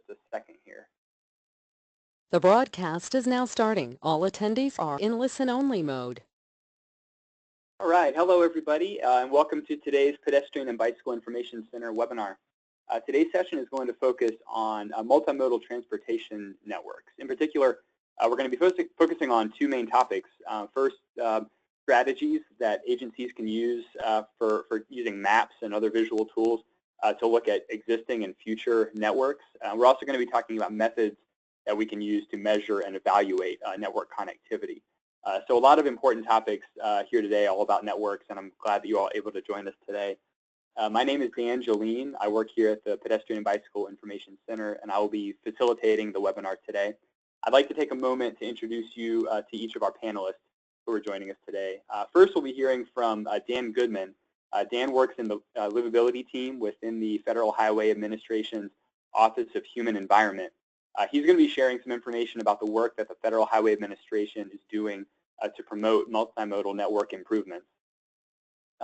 a second here. The broadcast is now starting. All attendees are in listen-only mode. All right, hello everybody, and welcome to today's Pedestrian and Bicycle Information Center webinar. Today's session is going to focus on multimodal transportation networks. In particular, we're going to be focusing on two main topics. First, strategies that agencies can use for using maps and other visual tools to look at existing and future networks. We're also going to be talking about methods that we can use to measure and evaluate network connectivity. So a lot of important topics here today, all about networks, and I'm glad that you're all able to join us today. My name is Dan Jolene. I work here at the Pedestrian and Bicycle Information Center, and I will be facilitating the webinar today. I'd like to take a moment to introduce you to each of our panelists who are joining us today. First, we'll be hearing from Dan Goodman. Dan works in the livability team within the Federal Highway Administration's Office of Human Environment. He's going to be sharing some information about the work that the Federal Highway Administration is doing to promote multimodal network improvements.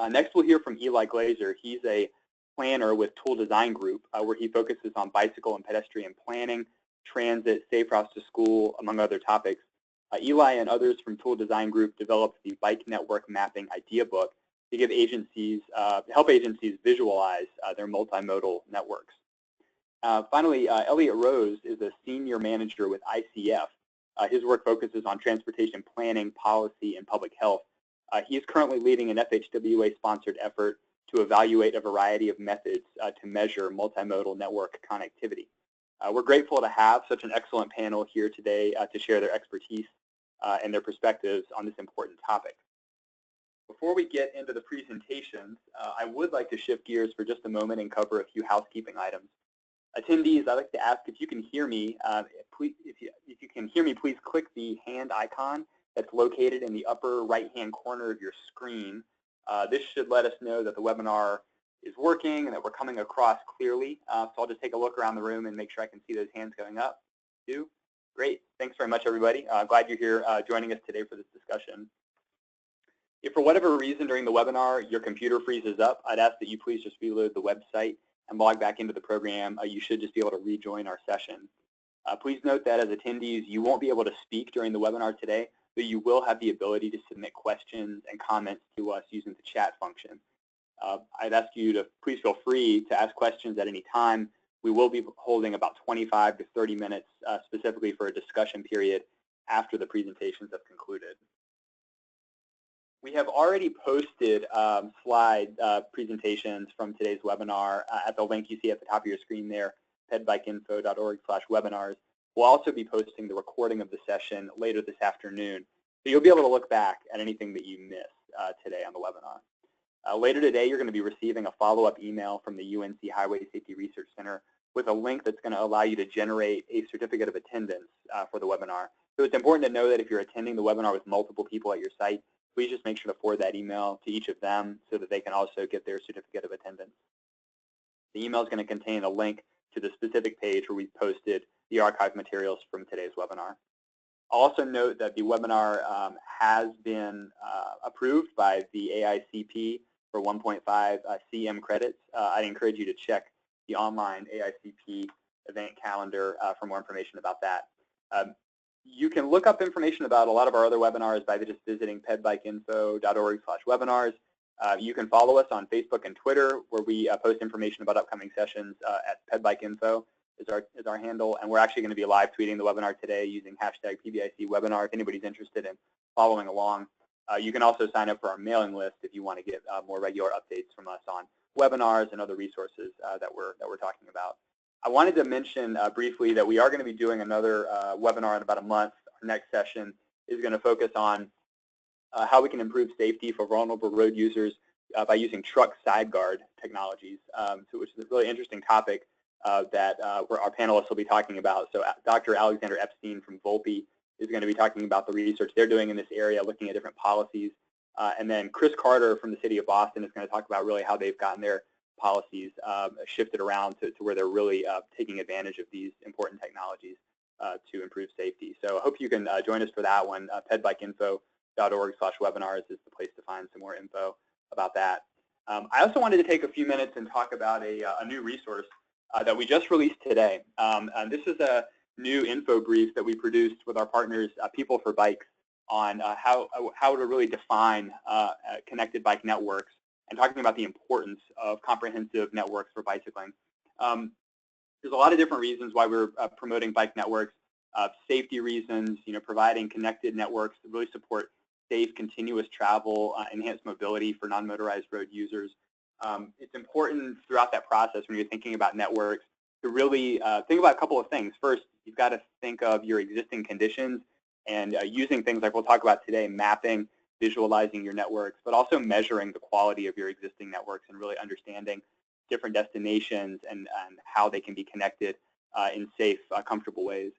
Next, we'll hear from Eli Glazer. He's a planner with Tool Design Group, where he focuses on bicycle and pedestrian planning, transit, safe routes to school, among other topics. Eli and others from Tool Design Group developed the Bike Network Mapping Idea Book to give agencies, help agencies visualize their multimodal networks. Finally, Elliot Rose is a senior manager with ICF. His work focuses on transportation planning, policy, and public health. He is currently leading an FHWA-sponsored effort to evaluate a variety of methods to measure multimodal network connectivity. We're grateful to have such an excellent panel here today to share their expertise and their perspectives on this important topic. Before we get into the presentations, I would like to shift gears for just a moment and cover a few housekeeping items. Attendees, I'd like to ask if you can hear me. If you can hear me, please click the hand icon that's located in the upper right-hand corner of your screen. This should let us know that the webinar is working and that we're coming across clearly. So I'll just take a look around the room and make sure I can see those hands going up. You? Great. Thanks very much, everybody. Glad you're here joining us today for this discussion. If for whatever reason during the webinar your computer freezes up, I'd ask that you please just reload the website and log back into the program. You should just be able to rejoin our session. Please note that as attendees, you won't be able to speak during the webinar today, but you will have the ability to submit questions and comments to us using the chat function. I'd ask you to please feel free to ask questions at any time. We will be holding about 25 to 30 minutes specifically for a discussion period after the presentations have concluded. We have already posted slide presentations from today's webinar at the link you see at the top of your screen there, pedbikeinfo.org/webinars. We'll also be posting the recording of the session later this afternoon, so you'll be able to look back at anything that you missed today on the webinar. Later today, you're going to be receiving a follow-up email from the UNC Highway Safety Research Center with a link that's going to allow you to generate a certificate of attendance for the webinar. So it's important to know that if you're attending the webinar with multiple people at your site, please just make sure to forward that email to each of them so that they can also get their certificate of attendance. The email is going to contain a link to the specific page where we posted the archived materials from today's webinar. I'll also note that the webinar has been approved by the AICP for 1.5 CM credits. I'd encourage you to check the online AICP event calendar for more information about that. You can look up information about a lot of our other webinars by just visiting pedbikeinfo.org/webinars. You can follow us on Facebook and Twitter, where we post information about upcoming sessions at pedbikeinfo is our handle. And we're actually going to be live tweeting the webinar today using hashtag PBICwebinar if anybody's interested in following along. You can also sign up for our mailing list if you want to get more regular updates from us on webinars and other resources that we're talking about. I wanted to mention briefly that we are going to be doing another webinar in about a month. Our next session is going to focus on how we can improve safety for vulnerable road users by using truck side guard technologies, which is a really interesting topic that our panelists will be talking about. So Dr. Alexander Epstein from Volpe is going to be talking about the research they're doing in this area, looking at different policies. And then Chris Carter from the city of Boston is going to talk about really how they've gotten their policies shifted around to where they're really taking advantage of these important technologies to improve safety. So I hope you can join us for that one. pedbikeinfo.org/webinars is the place to find some more info about that. I also wanted to take a few minutes and talk about a new resource that we just released today. And this is a new info brief that we produced with our partners, People for Bikes, on how to really define connected bike networks and talking about the importance of comprehensive networks for bicycling. There's a lot of different reasons why we're promoting bike networks. Safety reasons, providing connected networks to really support safe, continuous travel, enhanced mobility for non-motorized road users. It's important throughout that process when you're thinking about networks to really think about a couple of things. First, you've got to think of your existing conditions and using things like we'll talk about today, mapping, visualizing your networks, but also measuring the quality of your existing networks and really understanding different destinations and how they can be connected in safe, comfortable ways.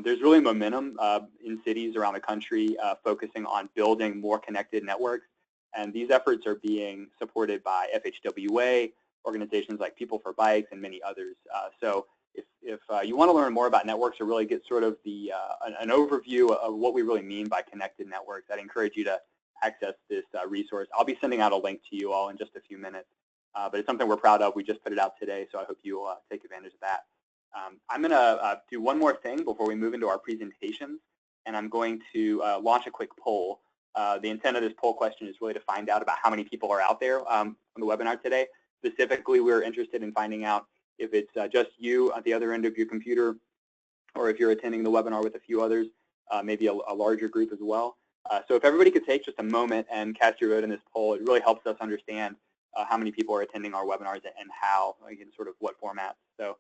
There's really momentum in cities around the country focusing on building more connected networks, and these efforts are being supported by FHWA, organizations like People for Bikes, and many others. So if you want to learn more about networks or really get sort of an overview of what we really mean by connected networks, I'd encourage you to access this resource. I'll be sending out a link to you all in just a few minutes, but it's something we're proud of. We just put it out today, so I hope you will take advantage of that. I'm going to do one more thing before we move into our presentations, and I'm going to launch a quick poll. The intent of this poll question is really to find out about how many people are out there on the webinar today. Specifically, we're interested in finding out if it's just you at the other end of your computer, or if you're attending the webinar with a few others, maybe a larger group as well. So if everybody could take just a moment and cast your vote in this poll, it really helps us understand how many people are attending our webinars and how, again, sort of what format. So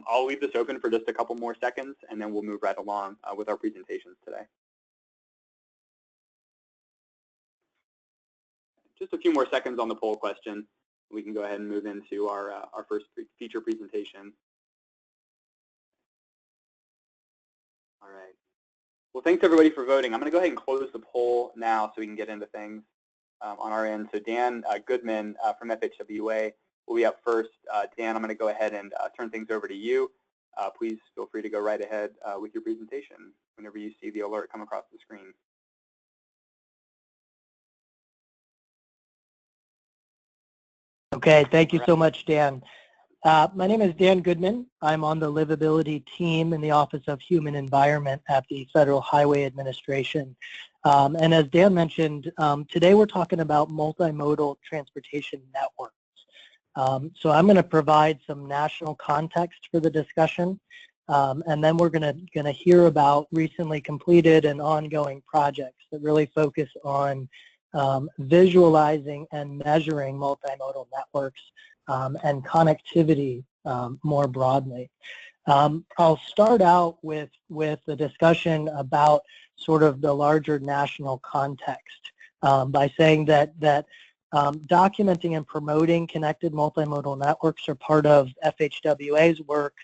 I'll leave this open for just a couple more seconds, and then we'll move right along with our presentations today. Just a few more seconds on the poll question. We can go ahead and move into our first feature presentation. All right. Well, thanks everybody for voting. I'm going to go ahead and close the poll now so we can get into things on our end. So Dan Goodman from FHWA will be up first. Dan, I'm going to go ahead and turn things over to you. Please feel free to go right ahead with your presentation whenever you see the alert come across the screen. Okay, thank you so much, Dan. My name is Dan Goodman. I'm on the livability team in the Office of Human Environment at the Federal Highway Administration. And as Dan mentioned, today we're talking about multimodal transportation networks. So I'm going to provide some national context for the discussion, and then we're going to hear about recently completed and ongoing projects that really focus on visualizing and measuring multimodal networks and connectivity more broadly. I'll start out with a discussion about sort of the larger national context by saying that documenting and promoting connected multimodal networks are part of FHWA's work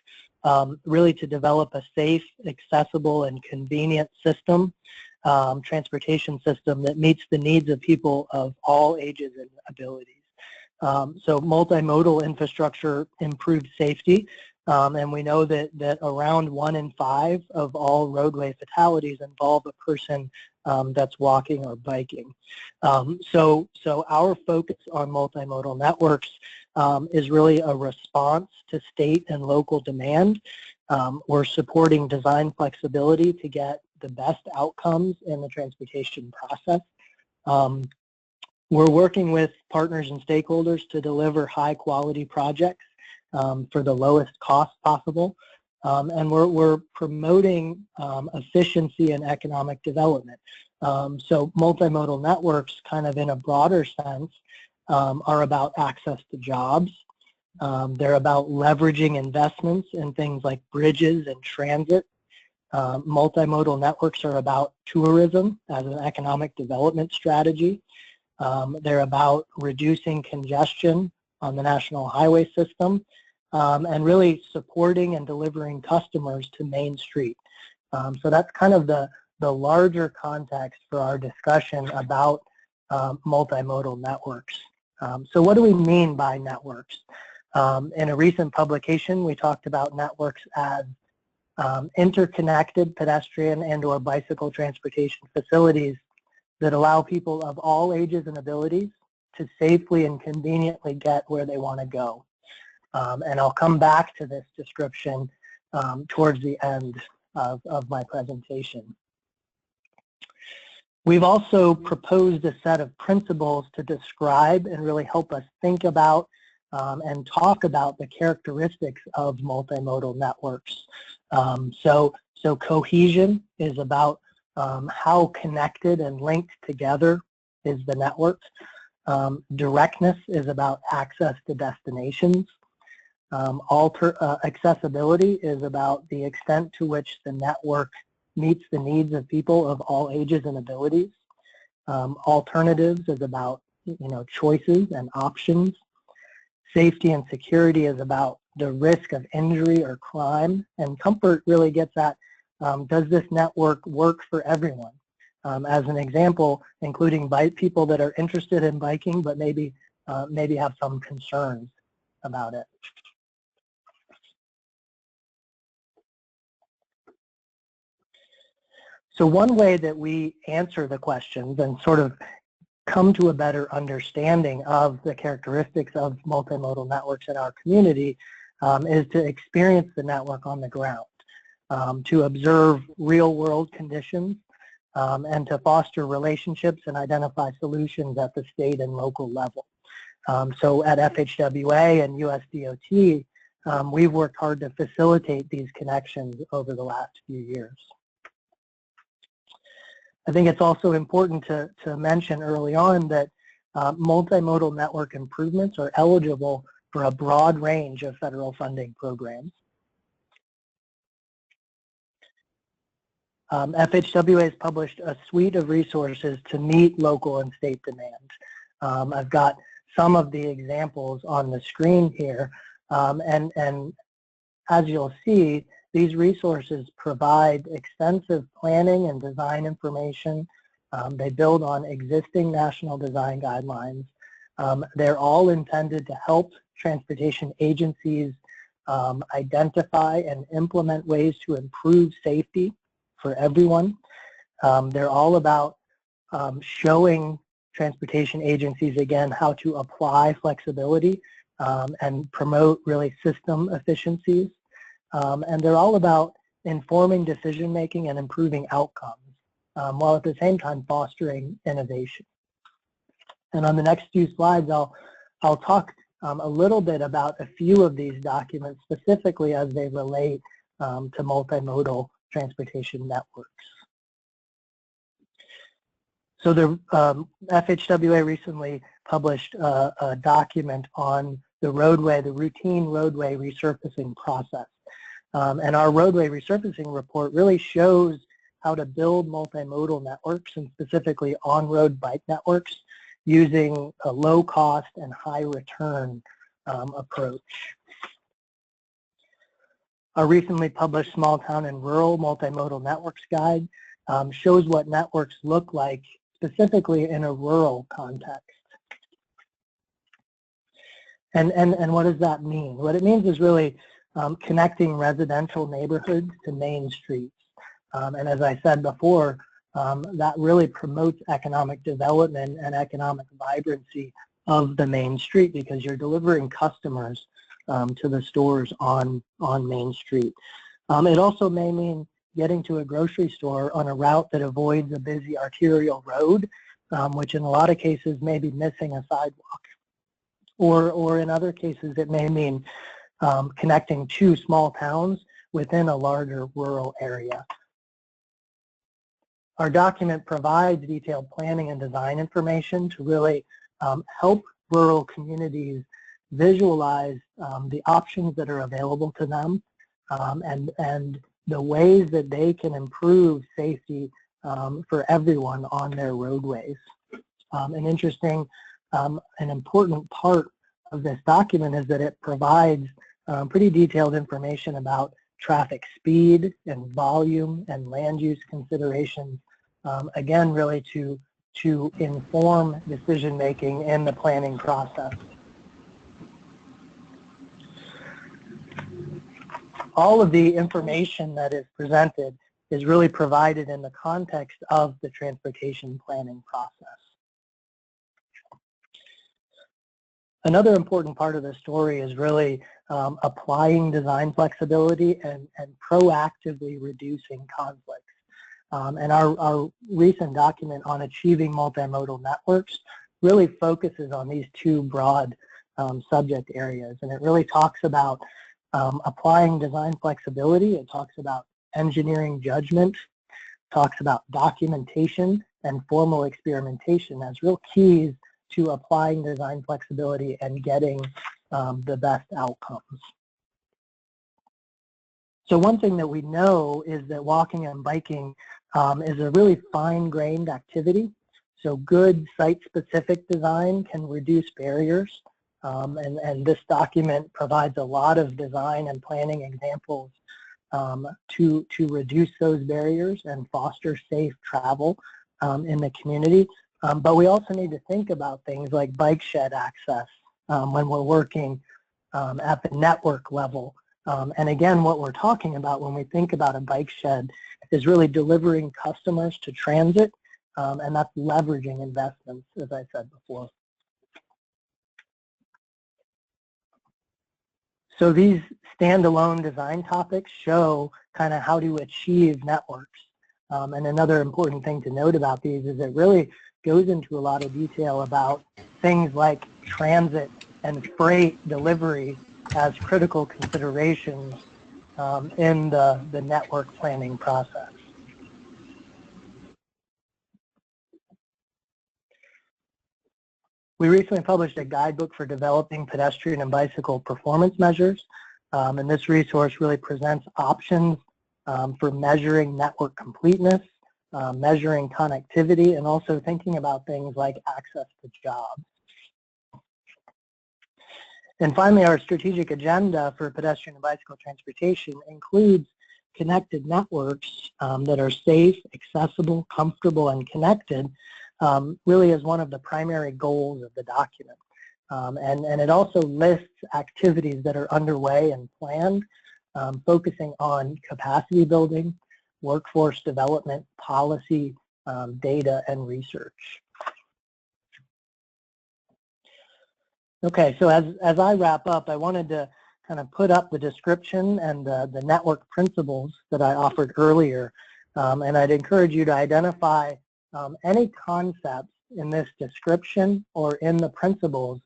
really to develop a safe, accessible, and convenient system, transportation system that meets the needs of people of all ages and abilities. So multimodal infrastructure improves safety, and we know that around 1 in 5 of all roadway fatalities involve a person that's walking or biking. So our focus on multimodal networks is really a response to state and local demand. We're supporting design flexibility to get the best outcomes in the transportation process. We're working with partners and stakeholders to deliver high quality projects for the lowest cost possible. And we're promoting efficiency and economic development. So multimodal networks, kind of in a broader sense, are about access to jobs. They're about leveraging investments in things like bridges and transit. Multimodal networks are about tourism as an economic development strategy. They're about reducing congestion on the national highway system and really supporting and delivering customers to Main Street. So that's kind of the larger context for our discussion about multimodal networks. So what do we mean by networks? In a recent publication, we talked about networks as interconnected pedestrian and or bicycle transportation facilities that allow people of all ages and abilities to safely and conveniently get where they want to go. And I'll come back to this description towards the end of my presentation. We've also proposed a set of principles to describe and really help us think about and talk about the characteristics of multimodal networks. So cohesion is about how connected and linked together is the network. Directness is about access to destinations. Accessibility is about the extent to which the network meets the needs of people of all ages and abilities. Alternatives is about choices and options. Safety and security is about the risk of injury or crime. And comfort really gets at, does this network work for everyone? As an example, including people that are interested in biking but maybe have some concerns about it. So one way that we answer the questions and sort of come to a better understanding of the characteristics of multimodal networks in our community is to experience the network on the ground, to observe real-world conditions, and to foster relationships and identify solutions at the state and local level. So at FHWA and USDOT, we've worked hard to facilitate these connections over the last few years. I think it's also important to mention early on that multimodal network improvements are eligible for a broad range of federal funding programs. FHWA has published a suite of resources to meet local and state demand. I've got some of the examples on the screen here, and as you'll see, these resources provide extensive planning and design information. They build on existing national design guidelines. They're all intended to help transportation agencies identify and implement ways to improve safety for everyone. They're all about showing transportation agencies, again, how to apply flexibility and promote really system efficiencies. And they're all about informing decision-making and improving outcomes, while at the same time fostering innovation. And on the next few slides, I'll talk a little bit about a few of these documents, specifically as they relate to multimodal transportation networks. So the FHWA recently published a document on the routine roadway resurfacing process. And our roadway resurfacing report really shows how to build multimodal networks, and specifically on-road bike networks, using a low-cost and high-return approach. Our recently published Small Town and Rural Multimodal Networks Guide shows what networks look like specifically in a rural context. And what does that mean? What it means is really connecting residential neighborhoods to main streets. And as I said before, that really promotes economic development and economic vibrancy of the main street, because you're delivering customers to the stores on Main Street. It also may mean getting to a grocery store on a route that avoids a busy arterial road, which in a lot of cases may be missing a sidewalk. Or in other cases, it may mean connecting two small towns within a larger rural area. Our document provides detailed planning and design information to really help rural communities visualize the options that are available to them and the ways that they can improve safety for everyone on their roadways. An interesting, an important part of this document is that it provides pretty detailed information about traffic speed and volume and land use considerations, again, really to inform decision making in the planning process. All of the information that is presented is really provided in the context of the transportation planning process. Another important part of the story is really applying design flexibility and proactively reducing conflicts. And our recent document on achieving multimodal networks really focuses on these two broad subject areas. And it really talks about applying design flexibility. It talks about engineering judgment, talks about documentation and formal experimentation as real keys to applying design flexibility and getting the best outcomes. So one thing that we know is that walking and biking is a really fine-grained activity. So good site-specific design can reduce barriers. And this document provides a lot of design and planning examples to reduce those barriers and foster safe travel in the community. But we also need to think about things like bike shed access when we're working at the network level. And again, what we're talking about when we think about a bike shed is really delivering customers to transit, and that's leveraging investments, as I said before. So these standalone design topics show kind of how to achieve networks. And another important thing to note about these is it really goes into a lot of detail about things like transit and freight delivery as critical considerations in the network planning process. We recently published a guidebook for developing pedestrian and bicycle performance measures, and this resource really presents options for measuring network completeness, measuring connectivity, and also thinking about things like access to jobs. And finally, our strategic agenda for pedestrian and bicycle transportation includes connected networks that are safe, accessible, comfortable, and connected, really as one of the primary goals of the document. And it also lists activities that are underway and planned, focusing on capacity building, workforce development, policy, data, and research. Okay, so as I wrap up, I wanted to kind of put up the description and the network principles that I offered earlier. And I'd encourage you to identify any concepts in this description or in the principles.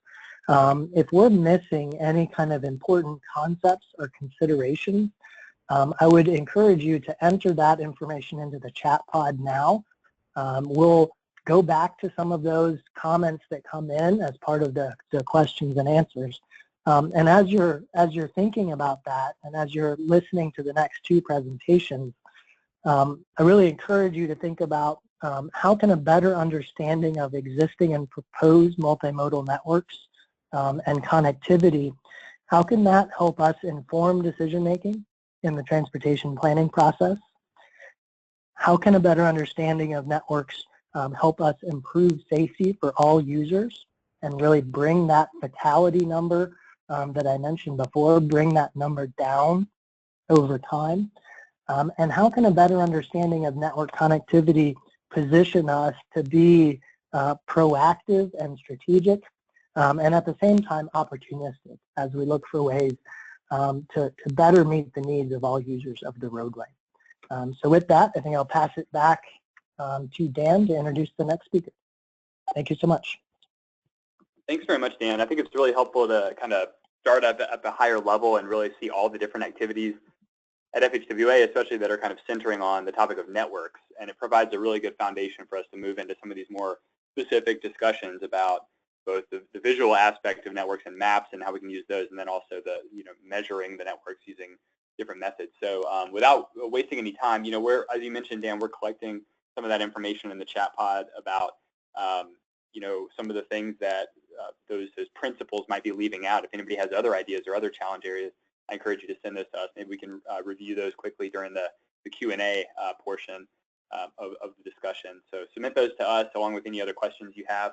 If we're missing any kind of important concepts or considerations, I would encourage you to enter that information into the chat pod now. We'll go back to some of those comments that come in as part of the questions and answers. And as you're thinking about that and as you're listening to the next two presentations, I really encourage you to think about how can a better understanding of existing and proposed multimodal networks and connectivity, how can that help us inform decision making in the transportation planning process? How can a better understanding of networks help us improve safety for all users and really bring that fatality number that I mentioned before, bring that number down over time? And how can a better understanding of network connectivity position us to be proactive and strategic, and at the same time opportunistic as we look for ways to better meet the needs of all users of the roadway? So with that, I think I'll pass it back to Dan to introduce the next speaker. Thank you so much. Thanks very much, Dan. I think it's really helpful to kind of start at the higher level and really see all the different activities at FHWA, especially that are kind of centering on the topic of networks. And it provides a really good foundation for us to move into some of these more specific discussions about both the visual aspect of networks and maps and how we can use those, and then also the measuring the networks using different methods. So without wasting any time, as you mentioned, Dan, we're collecting some of that information in the chat pod about some of the things that those principles might be leaving out. If anybody has other ideas or other challenge areas, I encourage you to send those to us. Maybe we can review those quickly during the Q&A portion of the discussion. So submit those to us along with any other questions you have.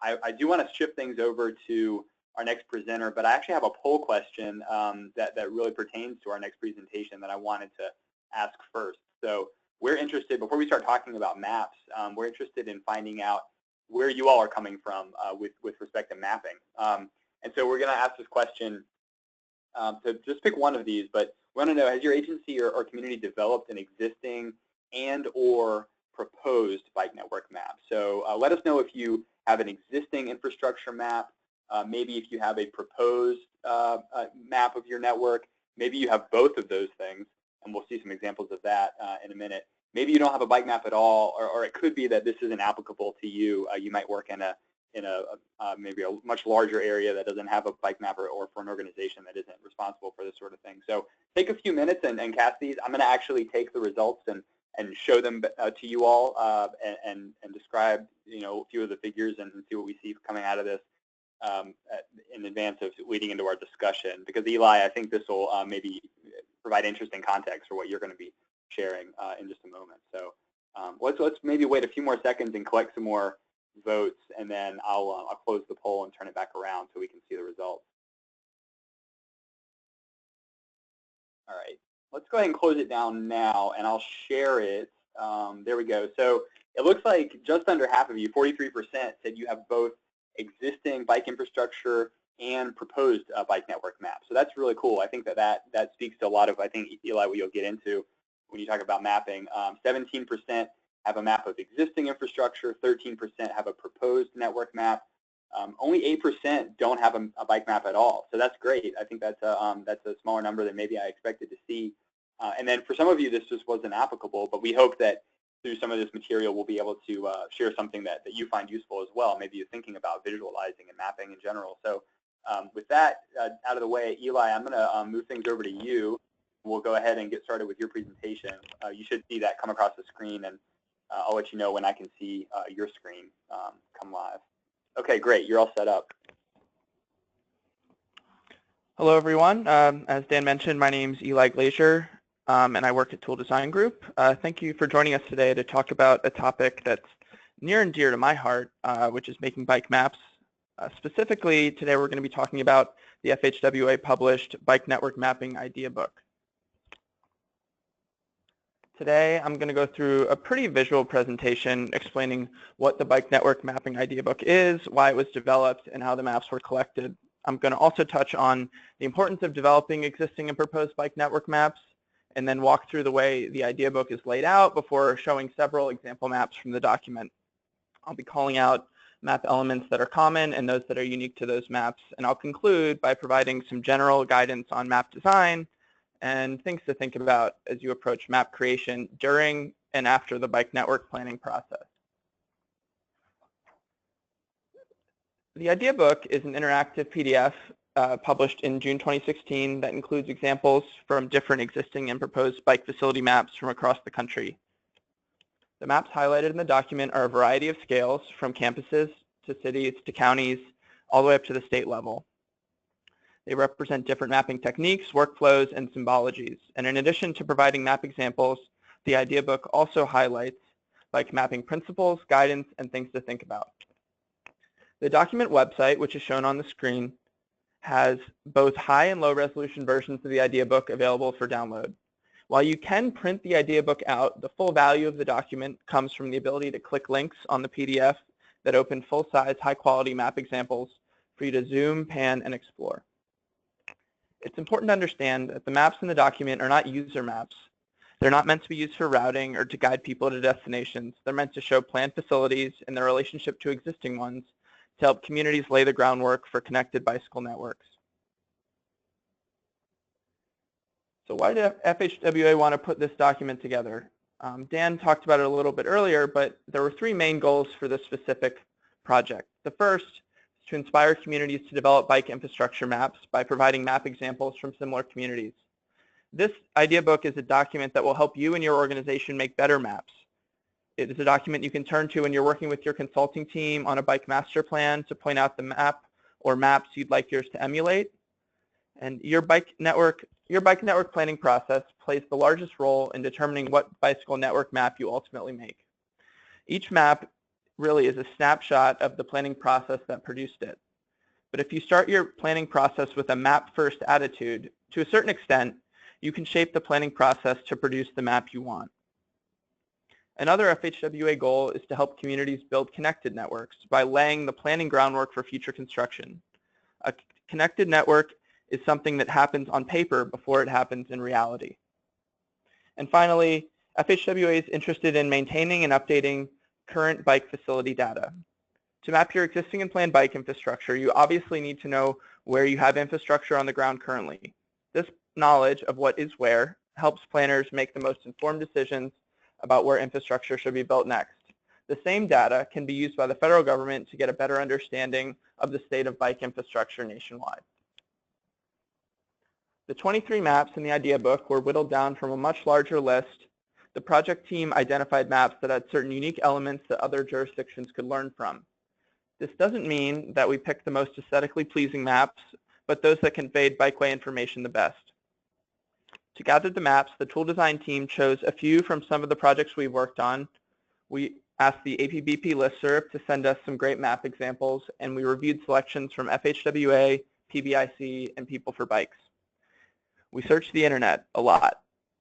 I do want to shift things over to our next presenter, but I actually have a poll question that really pertains to our next presentation that I wanted to ask first. So we're interested, before we start talking about maps, we're interested in finding out where you all are coming from with respect to mapping. And so we're going to ask this question to just pick one of these, but we want to know, has your agency or community developed an existing and or proposed bike network map? So let us know if you have an existing infrastructure map, maybe if you have a proposed map of your network, maybe you have both of those things, and we'll see some examples of that in a minute. Maybe you don't have a bike map at all, or it could be that this isn't applicable to you. You might work in a maybe a much larger area that doesn't have a bike map, or for an organization that isn't responsible for this sort of thing. So take a few minutes and cast these. I'm going to actually take the results and show them to you all and describe a few of the figures and see what we see coming out of this in advance of leading into our discussion. Because Eli, I think this will maybe provide interesting context for what you're going to be sharing in just a moment. So let's maybe wait a few more seconds and collect some more votes, and then I'll close the poll and turn it back around so we can see the results. All right, let's go ahead and close it down now, and I'll share it. There we go. So it looks like just under half of you, 43%, said you have both existing bike infrastructure and proposed bike network maps. So that's really cool. I think that speaks to a lot of, I think, Eli, what you'll get into when you talk about mapping. 17% have a map of existing infrastructure, 13% have a proposed network map. Only 8% don't have a bike map at all. So that's great. I think that's a smaller number than maybe I expected to see. And then for some of you, this just wasn't applicable, but we hope that through some of this material, we'll be able to share something that you find useful as well. Maybe you're thinking about visualizing and mapping in general. So with that out of the way, Eli, I'm going to move things over to you. We'll go ahead and get started with your presentation. You should see that come across the screen, and I'll let you know when I can see your screen come live. Okay, great. You're all set up. Hello, everyone. As Dan mentioned, my name is Eli Glazier, and I work at Tool Design Group. Thank you for joining us today to talk about a topic that's near and dear to my heart, which is making bike maps. Specifically, today we're going to be talking about the FHWA published Bike Network Mapping Idea Book. Today, I'm going to go through a pretty visual presentation explaining what the Bike Network Mapping Idea Book is, why it was developed, and how the maps were collected. I'm going to also touch on the importance of developing existing and proposed bike network maps, and then walk through the way the idea book is laid out before showing several example maps from the document. I'll be calling out map elements that are common and those that are unique to those maps, and I'll conclude by providing some general guidance on map design and things to think about as you approach map creation during and after the bike network planning process. The idea book is an interactive PDF published in June 2016 that includes examples from different existing and proposed bike facility maps from across the country. The maps highlighted in the document are a variety of scales, from campuses to cities to counties, all the way up to the state level. They represent different mapping techniques, workflows, and symbologies. And in addition to providing map examples, the idea book also highlights bike mapping principles, guidance, and things to think about. The document website, which is shown on the screen, has both high and low resolution versions of the idea book available for download. While you can print the idea book out, the full value of the document comes from the ability to click links on the PDF that open full-size, high-quality map examples for you to zoom, pan, and explore. It's important to understand that the maps in the document are not user maps. They're not meant to be used for routing or to guide people to destinations. They're meant to show planned facilities and their relationship to existing ones to help communities lay the groundwork for connected bicycle networks. So why did FHWA want to put this document together? Dan talked about it a little bit earlier, but there were three main goals for this specific project. The first is to inspire communities to develop bike infrastructure maps by providing map examples from similar communities. This idea book is a document that will help you and your organization make better maps. It is a document you can turn to when you're working with your consulting team on a bike master plan to point out the map or maps you'd like yours to emulate. And your bike network planning process plays the largest role in determining what bicycle network map you ultimately make. Each map really is a snapshot of the planning process that produced it. But if you start your planning process with a map-first attitude, to a certain extent, you can shape the planning process to produce the map you want. Another FHWA goal is to help communities build connected networks by laying the planning groundwork for future construction. A connected network is something that happens on paper before it happens in reality. And finally, FHWA is interested in maintaining and updating current bike facility data. To map your existing and planned bike infrastructure, you obviously need to know where you have infrastructure on the ground currently. This knowledge of what is where helps planners make the most informed decisions about where infrastructure should be built next. The same data can be used by the federal government to get a better understanding of the state of bike infrastructure nationwide. The 23 maps in the idea book were whittled down from a much larger list. The project team identified maps that had certain unique elements that other jurisdictions could learn from. This doesn't mean that we picked the most aesthetically pleasing maps, but those that conveyed bikeway information the best. To gather the maps, the tool design team chose a few from some of the projects we've worked on. We asked the APBP listserv to send us some great map examples, and we reviewed selections from FHWA, PBIC, and People for Bikes. We searched the internet a lot.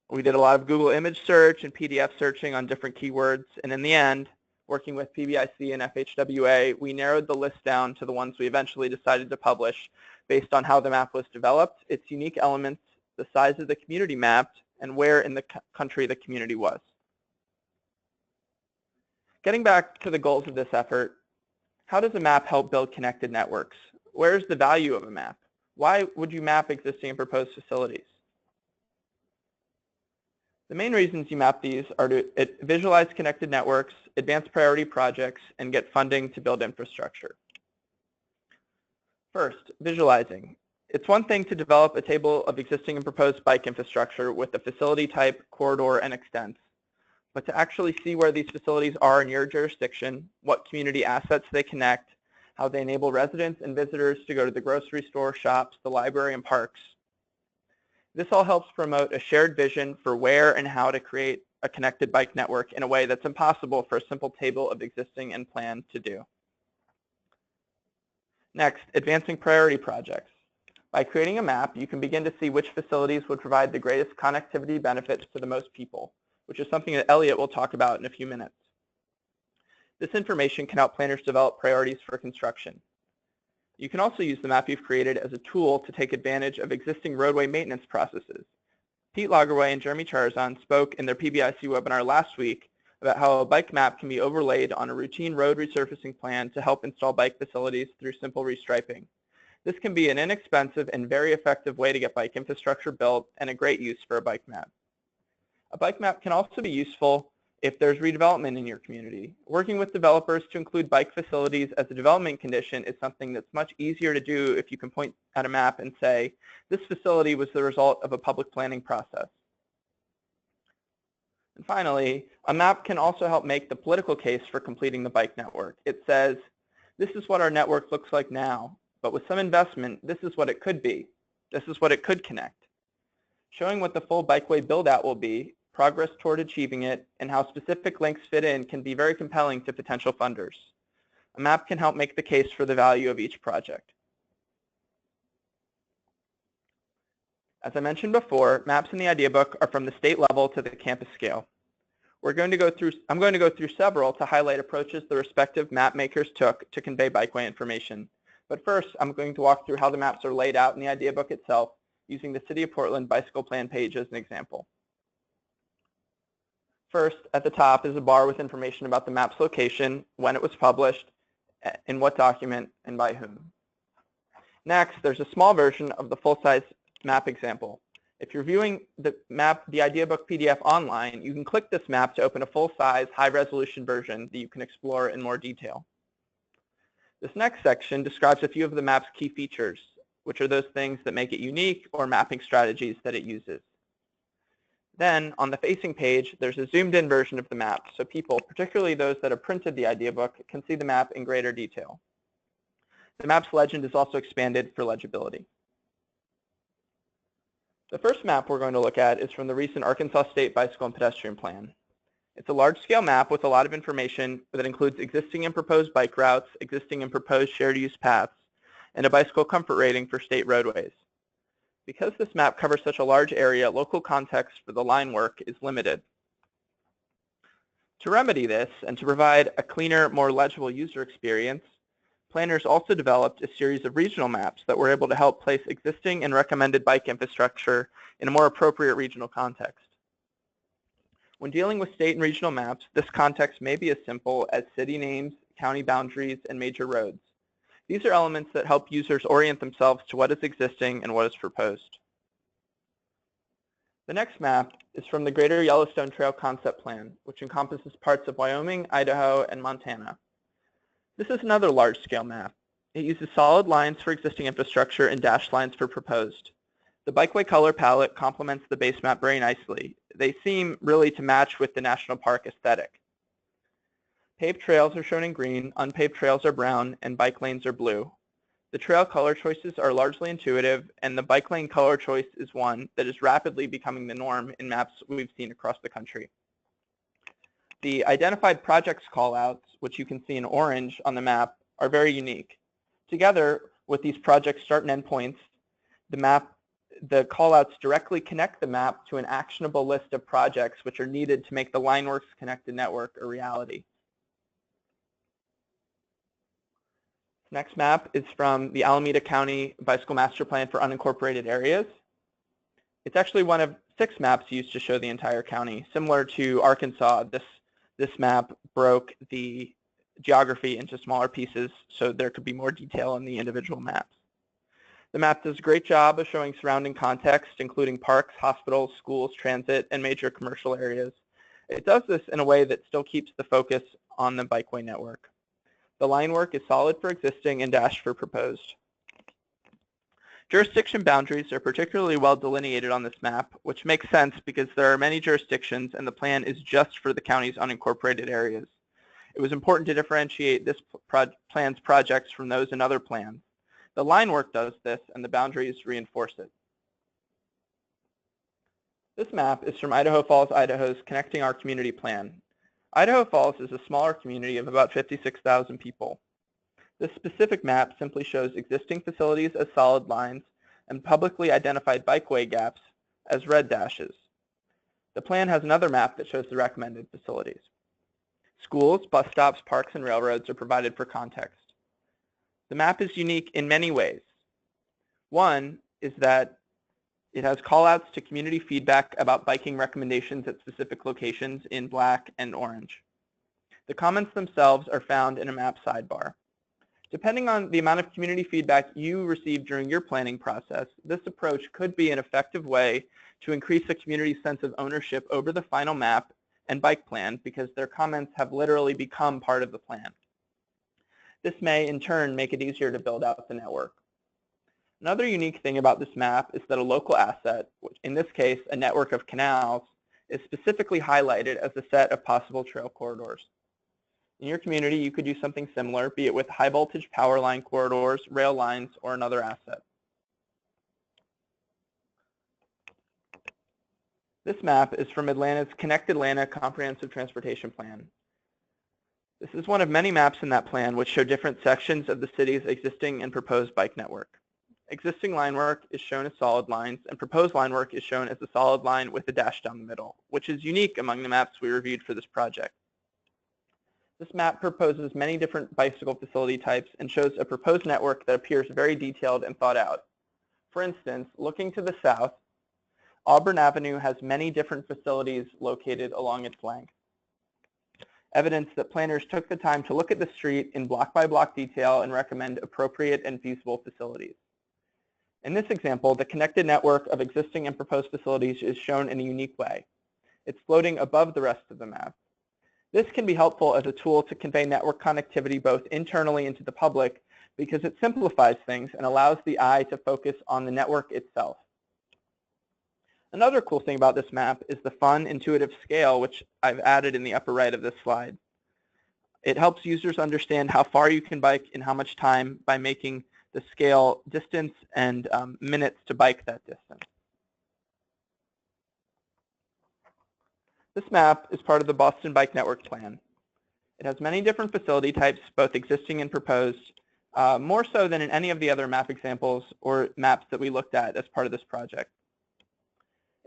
We did a lot of Google image search and PDF searching on different keywords, and in the end, working with PBIC and FHWA, we narrowed the list down to the ones we eventually decided to publish based on how the map was developed, its unique elements, the size of the community mapped, and where in the country the community was. Getting back to the goals of this effort, how does a map help build connected networks? Where is the value of a map? Why would you map existing and proposed facilities? The main reasons you map these are to visualize connected networks, advance priority projects, and get funding to build infrastructure. First, visualizing. It's one thing to develop a table of existing and proposed bike infrastructure with the facility type, corridor, and extents, but to actually see where these facilities are in your jurisdiction, what community assets they connect, how they enable residents and visitors to go to the grocery store, shops, the library, and parks. This all helps promote a shared vision for where and how to create a connected bike network in a way that's impossible for a simple table of existing and planned to do. Next, advancing priority projects. By creating a map, you can begin to see which facilities would provide the greatest connectivity benefits to the most people, which is something that Elliot will talk about in a few minutes. This information can help planners develop priorities for construction. You can also use the map you've created as a tool to take advantage of existing roadway maintenance processes. Pete Lagerway and Jeremy Charzan spoke in their PBIC webinar last week about how a bike map can be overlaid on a routine road resurfacing plan to help install bike facilities through simple restriping. This can be an inexpensive and very effective way to get bike infrastructure built and a great use for a bike map. A bike map can also be useful if there's redevelopment in your community. Working with developers to include bike facilities as a development condition is something that's much easier to do if you can point at a map and say, this facility was the result of a public planning process. And finally, a map can also help make the political case for completing the bike network. It says, this is what our network looks like now, but with some investment, this is what it could be. This is what it could connect. Showing what the full bikeway build-out will be, progress toward achieving it, and how specific links fit in can be very compelling to potential funders. A map can help make the case for the value of each project. As I mentioned before, maps in the idea book are from the state level to the campus scale. I'm going to go through several to highlight approaches the respective map makers took to convey bikeway information. But first, I'm going to walk through how the maps are laid out in the idea book itself, using the City of Portland bicycle plan page as an example. First, at the top is a bar with information about the map's location, when it was published, in what document, and by whom. Next, there's a small version of the full-size map example. If you're viewing the idea book PDF online, you can click this map to open a full-size, high-resolution version that you can explore in more detail. This next section describes a few of the map's key features, which are those things that make it unique or mapping strategies that it uses. Then, on the facing page, there's a zoomed-in version of the map, so people, particularly those that have printed the idea book, can see the map in greater detail. The map's legend is also expanded for legibility. The first map we're going to look at is from the recent Arkansas State Bicycle and Pedestrian Plan. It's a large-scale map with a lot of information that includes existing and proposed bike routes, existing and proposed shared-use paths, and a bicycle comfort rating for state roadways. Because this map covers such a large area, local context for the line work is limited. To remedy this and to provide a cleaner, more legible user experience, planners also developed a series of regional maps that were able to help place existing and recommended bike infrastructure in a more appropriate regional context. When dealing with state and regional maps, this context may be as simple as city names, county boundaries, and major roads. These are elements that help users orient themselves to what is existing and what is proposed. The next map is from the Greater Yellowstone Trail Concept Plan, which encompasses parts of Wyoming, Idaho, and Montana. This is another large-scale map. It uses solid lines for existing infrastructure and dashed lines for proposed. The bikeway color palette complements the base map very nicely. They seem really to match with the national park aesthetic. Paved trails are shown in green, unpaved trails are brown, and bike lanes are blue. The trail color choices are largely intuitive, and the bike lane color choice is one that is rapidly becoming the norm in maps we've seen across the country. The identified projects callouts, which you can see in orange on the map, are very unique. Together with these project start and endpoints, the callouts directly connect the map to an actionable list of projects which are needed to make the LineWorks connected network a reality. Next map is from the Alameda County Bicycle Master Plan for Unincorporated Areas. It's actually one of 6 maps used to show the entire county. Similar to Arkansas, this map broke the geography into smaller pieces so there could be more detail in the individual maps. The map does a great job of showing surrounding context, including parks, hospitals, schools, transit, and major commercial areas. It does this in a way that still keeps the focus on the bikeway network. The line work is solid for existing and dashed for proposed. Jurisdiction boundaries are particularly well delineated on this map, which makes sense because there are many jurisdictions and the plan is just for the county's unincorporated areas. It was important to differentiate this plan's projects from those in other plans. The line work does this and the boundaries reinforce it. This map is from Idaho Falls, Idaho's Connecting Our Community Plan. Idaho Falls is a smaller community of about 56,000 people. This specific map simply shows existing facilities as solid lines and publicly identified bikeway gaps as red dashes. The plan has another map that shows the recommended facilities. Schools, bus stops, parks, and railroads are provided for context. The map is unique in many ways. One is that it has callouts to community feedback about biking recommendations at specific locations in black and orange. The comments themselves are found in a map sidebar. Depending on the amount of community feedback you receive during your planning process, this approach could be an effective way to increase a community's sense of ownership over the final map and bike plan because their comments have literally become part of the plan. This may, in turn, make it easier to build out the network. Another unique thing about this map is that a local asset, in this case a network of canals, is specifically highlighted as a set of possible trail corridors. In your community, you could do something similar, be it with high voltage power line corridors, rail lines, or another asset. This map is from Atlanta's Connect Atlanta Comprehensive Transportation Plan. This is one of many maps in that plan which show different sections of the city's existing and proposed bike network. Existing line work is shown as solid lines, and proposed line work is shown as a solid line with a dash down the middle, which is unique among the maps we reviewed for this project. This map proposes many different bicycle facility types and shows a proposed network that appears very detailed and thought out. For instance, looking to the south, Auburn Avenue has many different facilities located along its length. Evidence that planners took the time to look at the street in block-by-block detail and recommend appropriate and feasible facilities. In this example, the connected network of existing and proposed facilities is shown in a unique way. It's floating above the rest of the map. This can be helpful as a tool to convey network connectivity both internally and to the public because it simplifies things and allows the eye to focus on the network itself. Another cool thing about this map is the fun, intuitive scale, which I've added in the upper right of this slide. It helps users understand how far you can bike in how much time by making the scale distance and minutes to bike that distance. This map is part of the Boston Bike Network Plan. It has many different facility types, both existing and proposed, more so than in any of the other map examples or maps that we looked at as part of this project.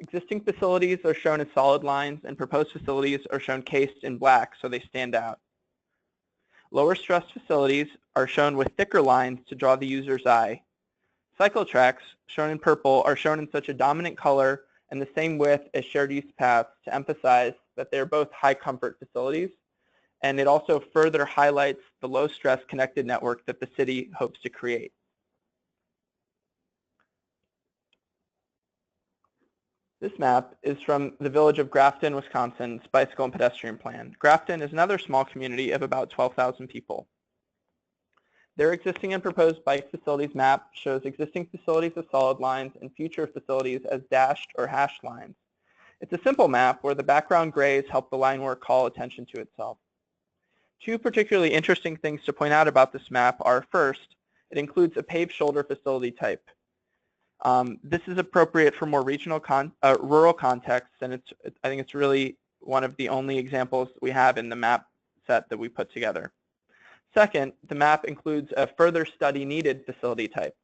Existing facilities are shown as solid lines, and proposed facilities are shown cased in black so they stand out. Lower stress facilities are shown with thicker lines to draw the user's eye. Cycle tracks, shown in purple, are shown in such a dominant color and the same width as shared use paths to emphasize that they are both high comfort facilities, and it also further highlights the low stress connected network that the city hopes to create. This map is from the village of Grafton, Wisconsin's bicycle and pedestrian plan. Grafton is another small community of about 12,000 people. Their existing and proposed bike facilities map shows existing facilities as solid lines and future facilities as dashed or hashed lines. It's a simple map where the background grays help the line work call attention to itself. Two particularly interesting things to point out about this map are, first, it includes a paved shoulder facility type. This is appropriate for more regional rural contexts, and I think it's really one of the only examples we have in the map set that we put together. Second, the map includes a further study needed facility type.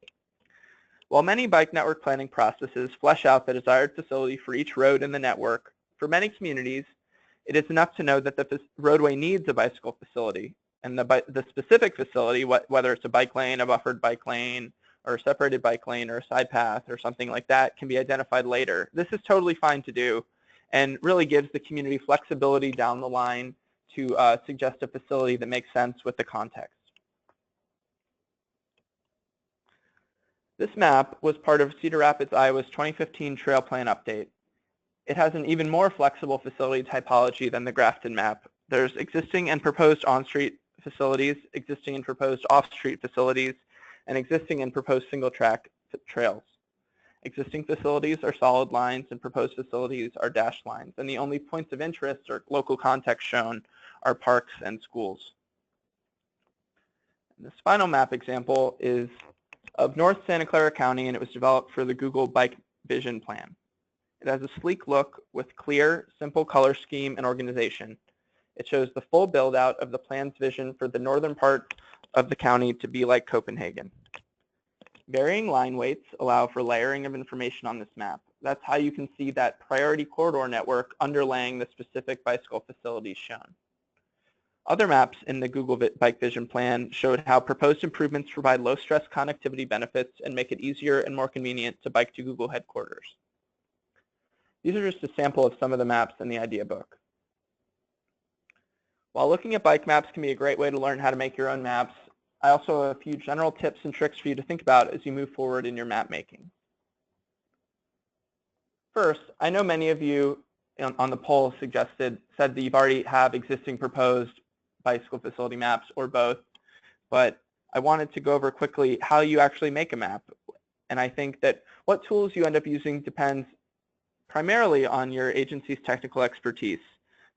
While many bike network planning processes flesh out the desired facility for each road in the network, for many communities, it is enough to know that the roadway needs a bicycle facility, and the specific facility, whether it's a bike lane, a buffered bike lane, or a separated bike lane, or a side path, or something like that, can be identified later. This is totally fine to do, and really gives the community flexibility down the line to suggest a facility that makes sense with the context. This map was part of Cedar Rapids, Iowa's 2015 Trail Plan Update. It has an even more flexible facility typology than the Grafton map. There's existing and proposed on-street facilities, existing and proposed off-street facilities, and existing and proposed single-track trails. Existing facilities are solid lines and proposed facilities are dashed lines, and the only points of interest or local context shown are parks and schools. This final map example is of North Santa Clara County, and it was developed for the Google Bike Vision Plan. It has a sleek look with clear, simple color scheme and organization. It shows the full build-out of the plan's vision for the northern part of the county to be like Copenhagen. Varying line weights allow for layering of information on this map. That's how you can see that priority corridor network underlaying the specific bicycle facilities shown. Other maps in the Google Bike Vision Plan showed how proposed improvements provide low-stress connectivity benefits and make it easier and more convenient to bike to Google headquarters. These are just a sample of some of the maps in the idea book. While looking at bike maps can be a great way to learn how to make your own maps, I also have a few general tips and tricks for you to think about as you move forward in your map making. First, I know many of you on the poll said that you already have existing proposed bicycle facility maps or both, but I wanted to go over quickly how you actually make a map. And I think that what tools you end up using depends primarily on your agency's technical expertise.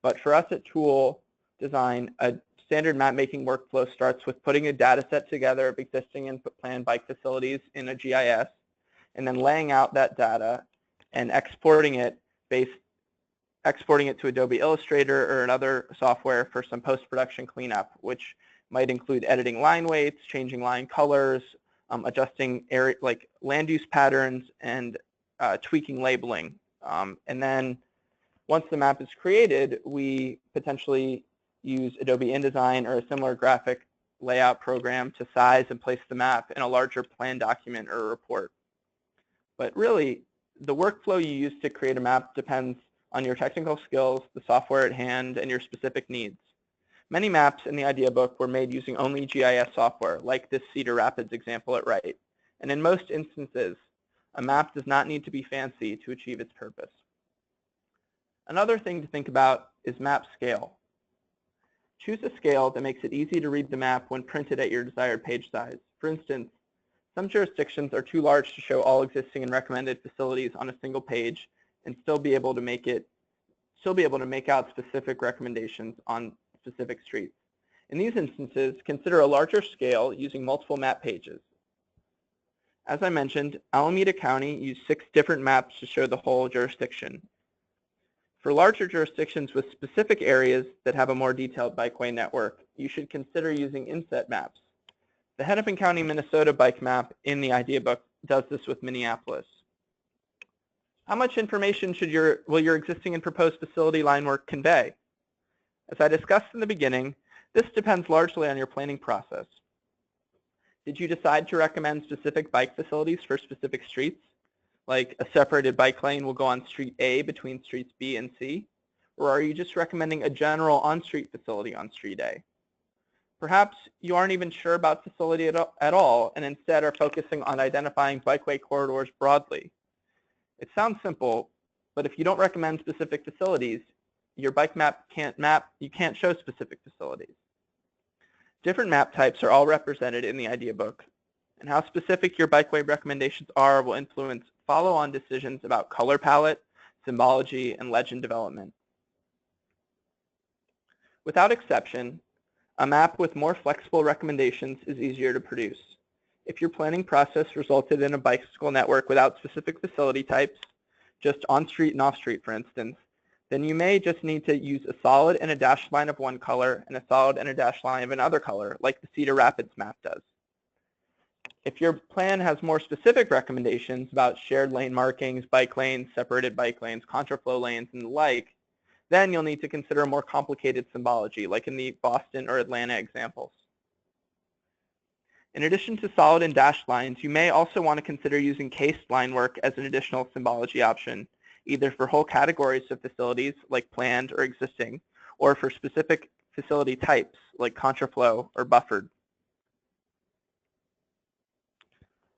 But for us at Tool Design, a standard map making workflow starts with putting a data set together of existing and planned bike facilities in a GIS, and then laying out that data and exporting it to Adobe Illustrator or another software for some post-production cleanup, which might include editing line weights, changing line colors, adjusting land use patterns, and tweaking labeling. And then once the map is created, we potentially use Adobe InDesign or a similar graphic layout program to size and place the map in a larger plan document or report. But really, the workflow you use to create a map depends on your technical skills, the software at hand, and your specific needs. Many maps in the idea book were made using only GIS software, like this Cedar Rapids example at right. And in most instances, a map does not need to be fancy to achieve its purpose. Another thing to think about is map scale. Choose a scale that makes it easy to read the map when printed at your desired page size. For instance, some jurisdictions are too large to show all existing and recommended facilities on a single page and still be able to make out specific recommendations on specific streets. In these instances, consider a larger scale using multiple map pages. As I mentioned, Alameda County used 6 different maps to show the whole jurisdiction. For larger jurisdictions with specific areas that have a more detailed bikeway network, you should consider using inset maps. The Hennepin County, Minnesota bike map in the idea book does this with Minneapolis. How much information will your existing and proposed facility line work convey? As I discussed in the beginning, This depends largely on your planning process. Did you decide to recommend specific bike facilities for specific streets? Like a separated bike lane will go on Street A between Streets B and C? Or are you just recommending a general on-street facility on Street A? Perhaps you aren't even sure about facility at all and instead are focusing on identifying bikeway corridors broadly. It sounds simple, but if you don't recommend specific facilities, your bike map you can't show specific facilities. Different map types are all represented in the idea book, and how specific your bikeway recommendations are will influence follow-on decisions about color palette, symbology, and legend development. Without exception, a map with more flexible recommendations is easier to produce. If your planning process resulted in a bicycle network without specific facility types, just on-street and off-street, for instance, then you may just need to use a solid and a dashed line of one color and a solid and a dashed line of another color, like the Cedar Rapids map does. If your plan has more specific recommendations about shared lane markings, bike lanes, separated bike lanes, contraflow lanes, and the like, then you'll need to consider a more complicated symbology, like in the Boston or Atlanta examples. In addition to solid and dashed lines, you may also want to consider using cased line work as an additional symbology option, either for whole categories of facilities, like planned or existing, or for specific facility types, like contraflow or buffered.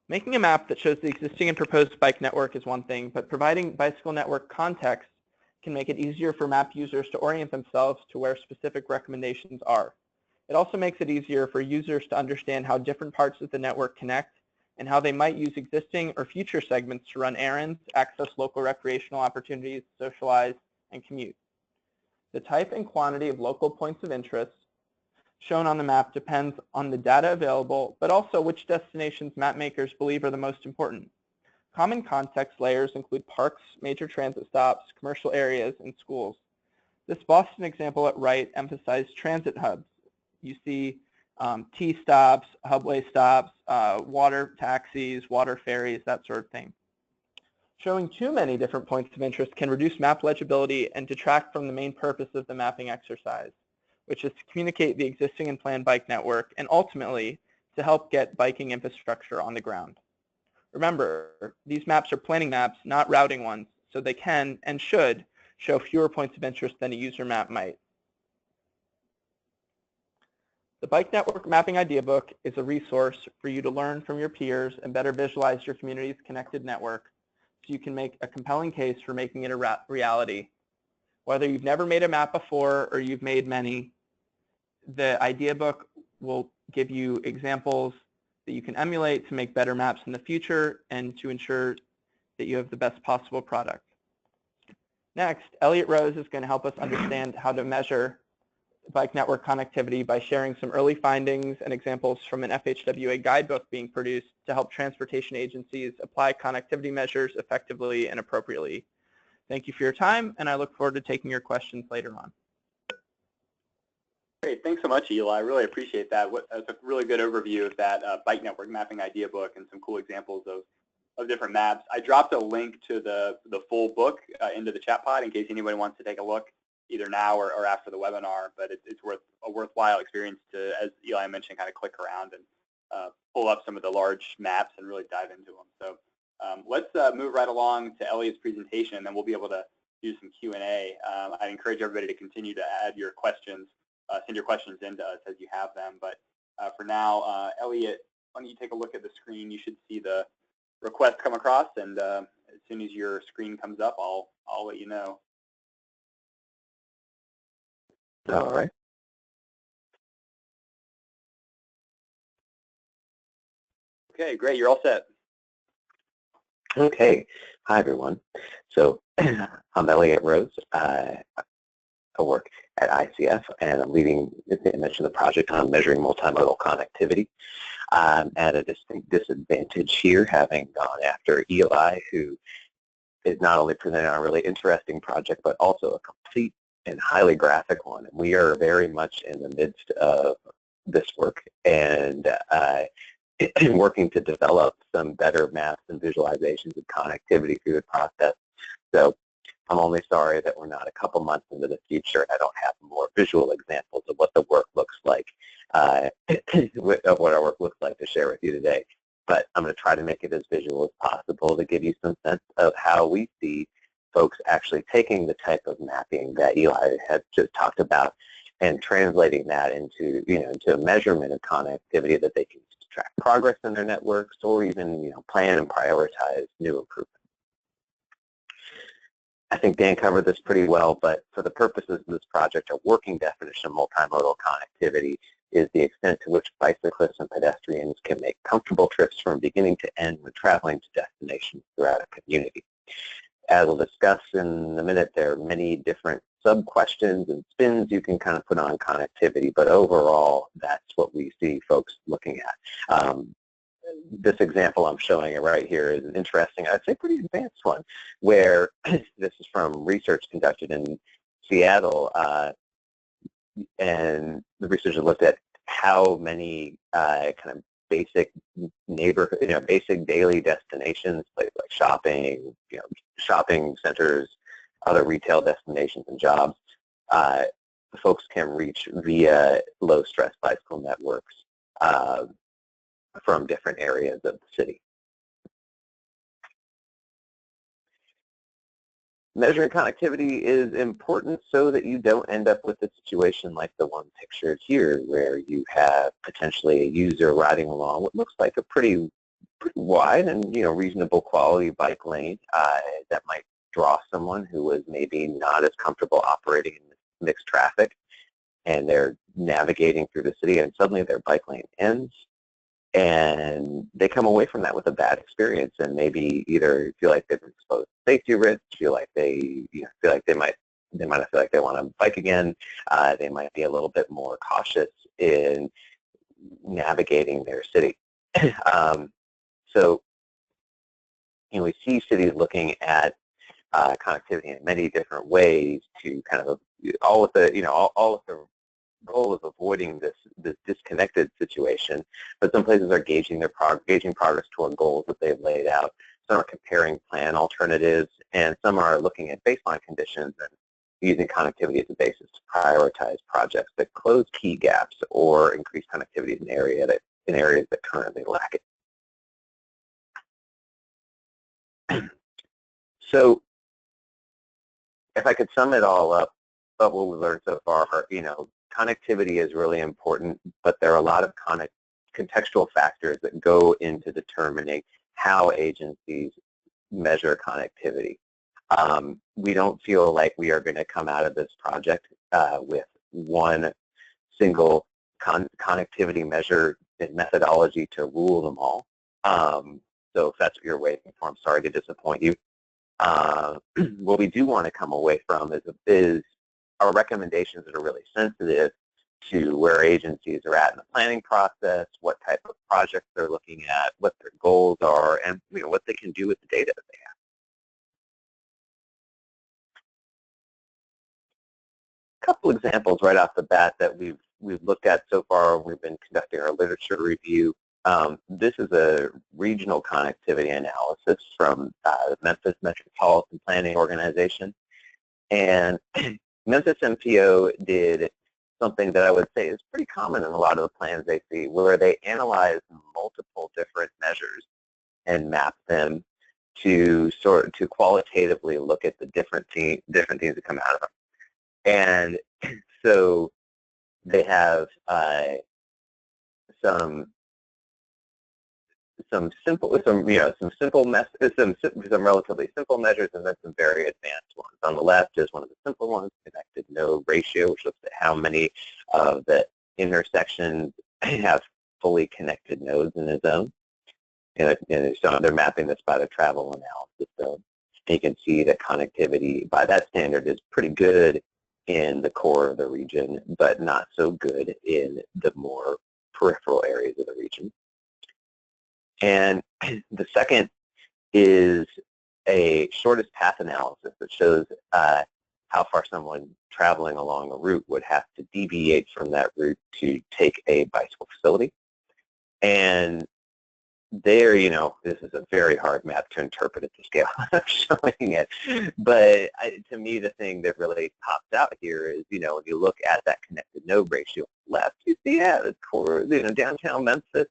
Making a map that shows the existing and proposed bike network is one thing, but providing bicycle network context can make it easier for map users to orient themselves to where specific recommendations are. It also makes it easier for users to understand how different parts of the network connect and how they might use existing or future segments to run errands, access local recreational opportunities, socialize, and commute. The type and quantity of local points of interest shown on the map depends on the data available, but also which destinations map makers believe are the most important. Common context layers include parks, major transit stops, commercial areas, and schools. This Boston example at right emphasized transit hubs. You see T-stops, hubway stops, water taxis, water ferries, that sort of thing. Showing too many different points of interest can reduce map legibility and detract from the main purpose of the mapping exercise, which is to communicate the existing and planned bike network and ultimately to help get biking infrastructure on the ground. Remember, these maps are planning maps, not routing ones, so they can and should show fewer points of interest than a user map might. The Bike Network Mapping Idea Book is a resource for you to learn from your peers and better visualize your community's connected network so you can make a compelling case for making it a reality. Whether you've never made a map before or you've made many, the idea book will give you examples that you can emulate to make better maps in the future and to ensure that you have the best possible product. Next, Elliot Rose is going to help us understand how to measure bike network connectivity by sharing some early findings and examples from an FHWA guidebook being produced to help transportation agencies apply connectivity measures effectively and appropriately. Thank you for your time, and I look forward to taking your questions later on. Great, thanks so much, Eli. I really appreciate that. That's a really good overview of that Bike Network Mapping Idea Book and some cool examples of different maps. I dropped a link to the full book into the chat pod in case anybody wants to take a look either now or after the webinar, but it's a worthwhile experience to, as Eli mentioned, kind of click around and pull up some of the large maps and really dive into them. So let's move right along to Elliot's presentation, and then we'll be able to do some Q&A. I encourage everybody to continue to add your questions, send your questions in to us as you have them. But for now, Elliot, why don't you take a look at the screen? You should see the request come across, and as soon as your screen comes up, I'll let you know. All right. Okay, great. You're all set. Okay. Hi, everyone. So I'm Elliot Rose. I work at ICF, and I'm leading, as I mentioned, the project on measuring multimodal connectivity. I'm at a distinct disadvantage here, having gone after Eli, who is not only presenting on a really interesting project, but also a complete and highly graphic one. And we are very much in the midst of this work and working to develop some better maps and visualizations of connectivity through the process. So I'm only sorry that we're not a couple months into the future and I don't have more visual examples of what the work looks like, of what our work looks like to share with you today. But I'm going to try to make it as visual as possible to give you some sense of how we see folks actually taking the type of mapping that Eli had just talked about and translating that into, into a measurement of connectivity that they can use to track progress in their networks or even, plan and prioritize new improvements. I think Dan covered this pretty well, but for the purposes of this project, a working definition of multimodal connectivity is the extent to which bicyclists and pedestrians can make comfortable trips from beginning to end when traveling to destinations throughout a community. As we'll discuss in a minute, there are many different sub-questions and spins you can kind of put on connectivity, but overall, that's what we see folks looking at. This example I'm showing you right here is an interesting, I'd say pretty advanced one, where this is from research conducted in Seattle, and the researchers looked at how many kind of basic neighborhood, basic daily destinations, places like shopping, shopping centers, other retail destinations and jobs, folks can reach via low-stress bicycle networks from different areas of the city. Measuring connectivity is important so that you don't end up with a situation like the one pictured here, where you have potentially a user riding along what looks like a pretty wide and reasonable quality bike lane that might draw someone who was maybe not as comfortable operating in mixed traffic, and they're navigating through the city, and suddenly their bike lane ends, and they come away from that with a bad experience, and maybe either feel like they've been exposed to safety risks, feel like they feel like they might feel like they want to bike again. They might be a little bit more cautious in navigating their city. So we see cities looking at connectivity in many different ways to kind of all with the goal of avoiding this disconnected situation, but some places are gauging progress toward goals that they've laid out. Some are comparing plan alternatives, and some are looking at baseline conditions and using connectivity as a basis to prioritize projects that close key gaps or increase connectivity in areas that currently lack it. So, if I could sum it all up, what we've learned so far, connectivity is really important, but there are a lot of contextual factors that go into determining how agencies measure connectivity. We don't feel like we are going to come out of this project with one single connectivity measure and methodology to rule them all. So if that's what you're waiting for, I'm sorry to disappoint you. What we do want to come away from is our recommendations that are really sensitive to where agencies are at in the planning process, what type of projects they're looking at, what their goals are, and what they can do with the data that they have. A couple examples right off the bat that we've looked at so far. We've been conducting our literature review. This is a regional connectivity analysis from the Memphis Metropolitan Planning Organization, and Memphis MPO did something that I would say is pretty common in a lot of the plans they see, where they analyze multiple different measures and map them to qualitatively look at the different things that come out of them. And so they have some relatively simple measures, and then some very advanced ones. On the left is one of the simple ones, connected node ratio, which looks at how many of the intersections have fully connected nodes in a zone. And so they're mapping this by the travel analysis zone. And you can see that connectivity by that standard is pretty good in the core of the region, but not so good in the more peripheral areas of the region. And the second is a shortest path analysis that shows how far someone traveling along a route would have to deviate from that route to take a bicycle facility. And there, this is a very hard map to interpret at the scale I'm showing it. But to me, the thing that really pops out here is, when you look at that connected node ratio left, you see, the core, downtown Memphis,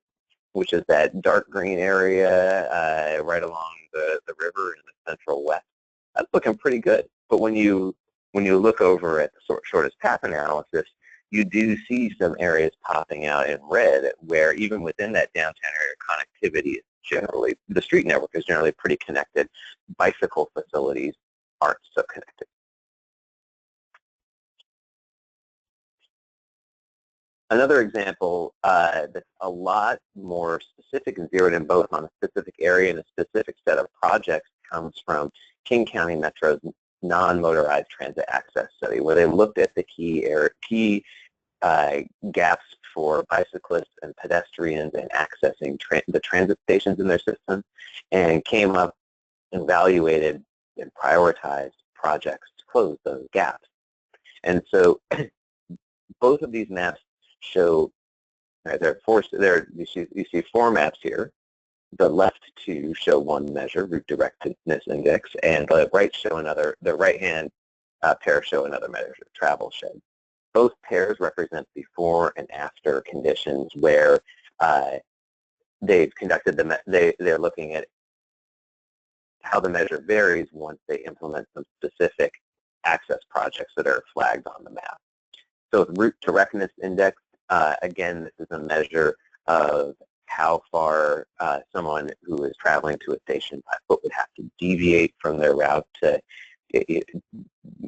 which is that dark green area right along the river in the central west. That's looking pretty good. But when you look over at the shortest path analysis, you do see some areas popping out in red where even within that downtown area, connectivity is generally, the street network is generally pretty connected. Bicycle facilities aren't so connected. Another example that's a lot more specific and zeroed in both on a specific area and a specific set of projects comes from King County Metro's non-motorized transit access study, where they looked at the key gaps for bicyclists and pedestrians in accessing the transit stations in their system, and came up and evaluated and prioritized projects to close those gaps. And so both of these maps show, you see 4 maps here. The left 2 show one measure, route directedness index, and the right-hand pair show another measure, travel shed. Both pairs represent before and after conditions where they've conducted they're looking at how the measure varies once they implement some specific access projects that are flagged on the map. So with route directness index, again, this is a measure of how far someone who is traveling to a station by foot would have to deviate from their route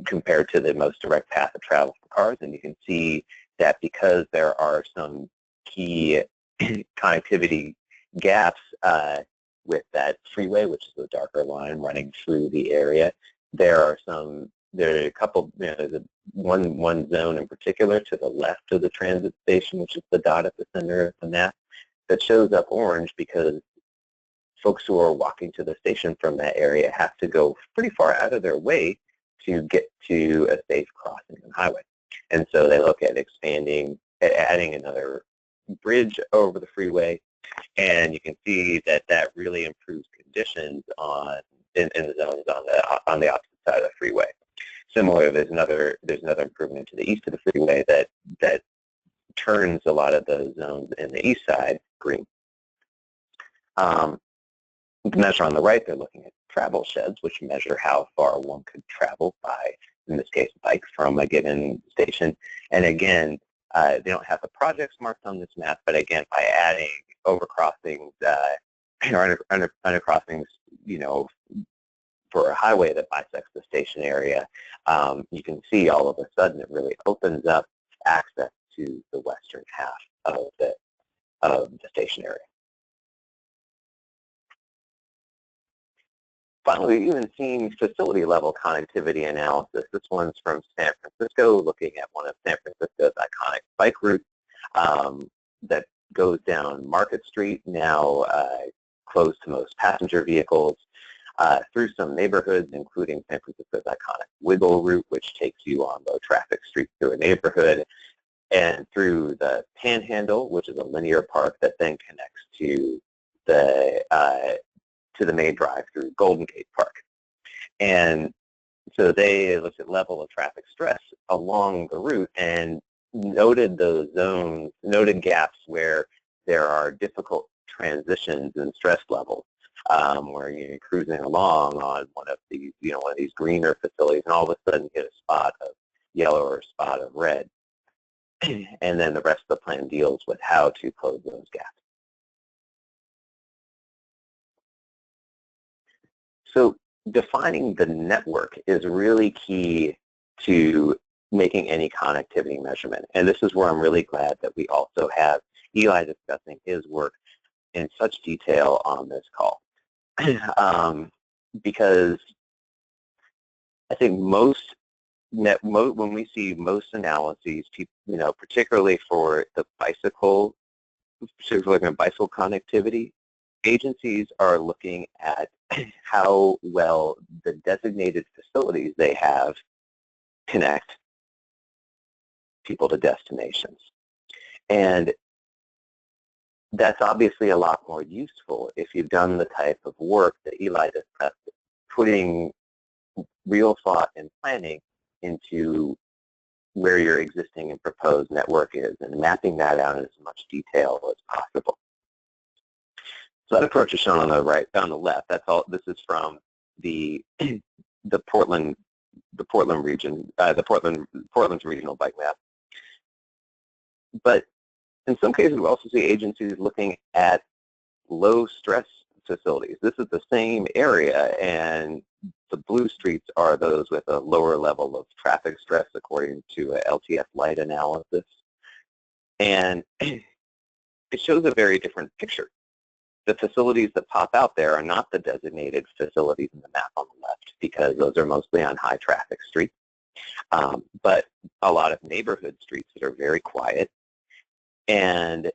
compared to the most direct path of travel for cars. And you can see that because there are some key connectivity gaps with that freeway, which is the darker line running through the area, there are a couple, there's one zone in particular to the left of the transit station, which is the dot at the center of the map, that shows up orange because folks who are walking to the station from that area have to go pretty far out of their way to get to a safe crossing on the highway. And so they look at adding another bridge over the freeway, and you can see that that really improves conditions in the zones on the opposite side of the freeway. Similarly, there's another improvement to the east of the freeway that turns a lot of those zones in the east side green. The measure on the right, they're looking at travel sheds, which measure how far one could travel by, in this case, bike from a given station. And again, they don't have the projects marked on this map, but again, by adding overcrossings or undercrossings, for a highway that bisects the station area, you can see all of a sudden it really opens up access to the western half of the station area. Finally, we've even seen facility-level connectivity analysis. This one's from San Francisco, looking at one of San Francisco's iconic bike routes that goes down Market Street, now closed to most passenger vehicles, through some neighborhoods, including San Francisco's iconic Wiggle route, which takes you on low-traffic streets through a neighborhood, and through the Panhandle, which is a linear park that then connects to the main drive through Golden Gate Park. And so they looked at level of traffic stress along the route and noted those zones, noted gaps where there are difficult transitions in stress levels, where you're cruising along on one of these greener facilities, and all of a sudden you get a spot of yellow or a spot of red. And then the rest of the plan deals with how to close those gaps. So defining the network is really key to making any connectivity measurement. And this is where I'm really glad that we also have Eli discussing his work in such detail on this call. Because I think when we see most analyses, particularly for the bicycle connectivity, agencies are looking at how well the designated facilities they have connect people to destinations. And that's obviously a lot more useful if you've done the type of work that Eli discussed, putting real thought and planning into where your existing and proposed network is and mapping that out in as much detail as possible. So that approach is shown on the right, on the left. That's all. This is from the Portland region, Portland's regional bike map. But in some cases, we also see agencies looking at low stress facilities. This is the same area, and the blue streets are those with a lower level of traffic stress according to a LTS light analysis. And it shows a very different picture. The facilities that pop out there are not the designated facilities in the map on the left, because those are mostly on high traffic streets, but a lot of neighborhood streets that are very quiet. And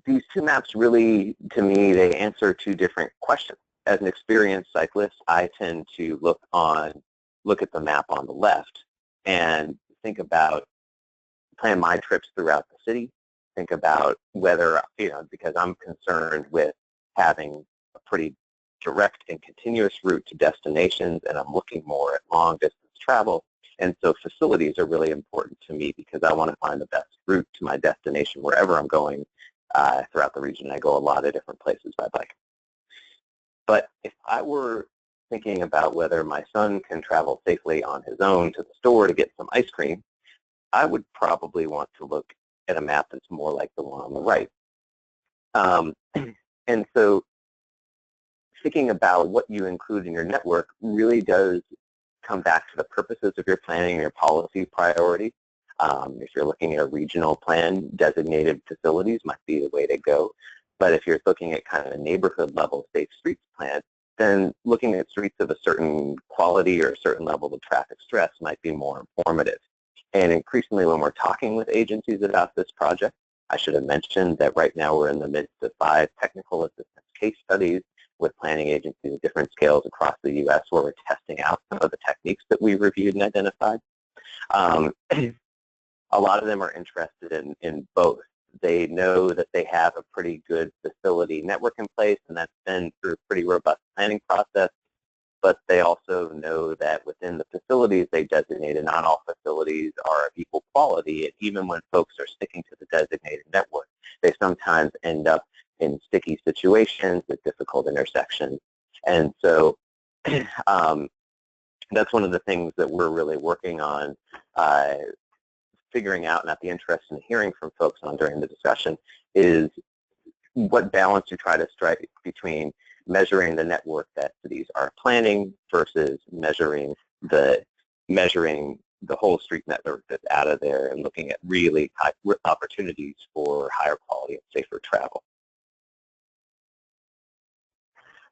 these two maps really, to me, they answer two different questions. As an experienced cyclist, I tend to look at the map on the left and think about, plan my trips throughout the city, think about whether, because I'm concerned with having a pretty direct and continuous route to destinations, and I'm looking more at long distance travel. And so facilities are really important to me because I want to find the best route to my destination wherever I'm going throughout the region. I go a lot of different places by bike. But if I were thinking about whether my son can travel safely on his own to the store to get some ice cream, I would probably want to look at a map that's more like the one on the right. And so thinking about what you include in your network really does come back to the purposes of your planning and your policy priorities. If you're looking at a regional plan, designated facilities might be the way to go. But if you're looking at kind of a neighborhood level safe streets plan, then looking at streets of a certain quality or a certain level of traffic stress might be more informative. And increasingly when we're talking with agencies about this project, I should have mentioned that right now we're in the midst of 5 technical assistance case studies with planning agencies at different scales across the U.S. where we're testing out some of the techniques that we reviewed and identified. A lot of them are interested in both. They know that they have a pretty good facility network in place, and that's been through a pretty robust planning process, but they also know that within the facilities they designated, not all facilities are of equal quality, and even when folks are sticking to the designated network, they sometimes end up in sticky situations with difficult intersections. And so that's one of the things that we're really working on, figuring out, and I'd be interested in hearing from folks on during the discussion, is what balance you try to strike between measuring the network that cities are planning versus measuring the whole street network that's out of there and looking at really high opportunities for higher quality and safer travel.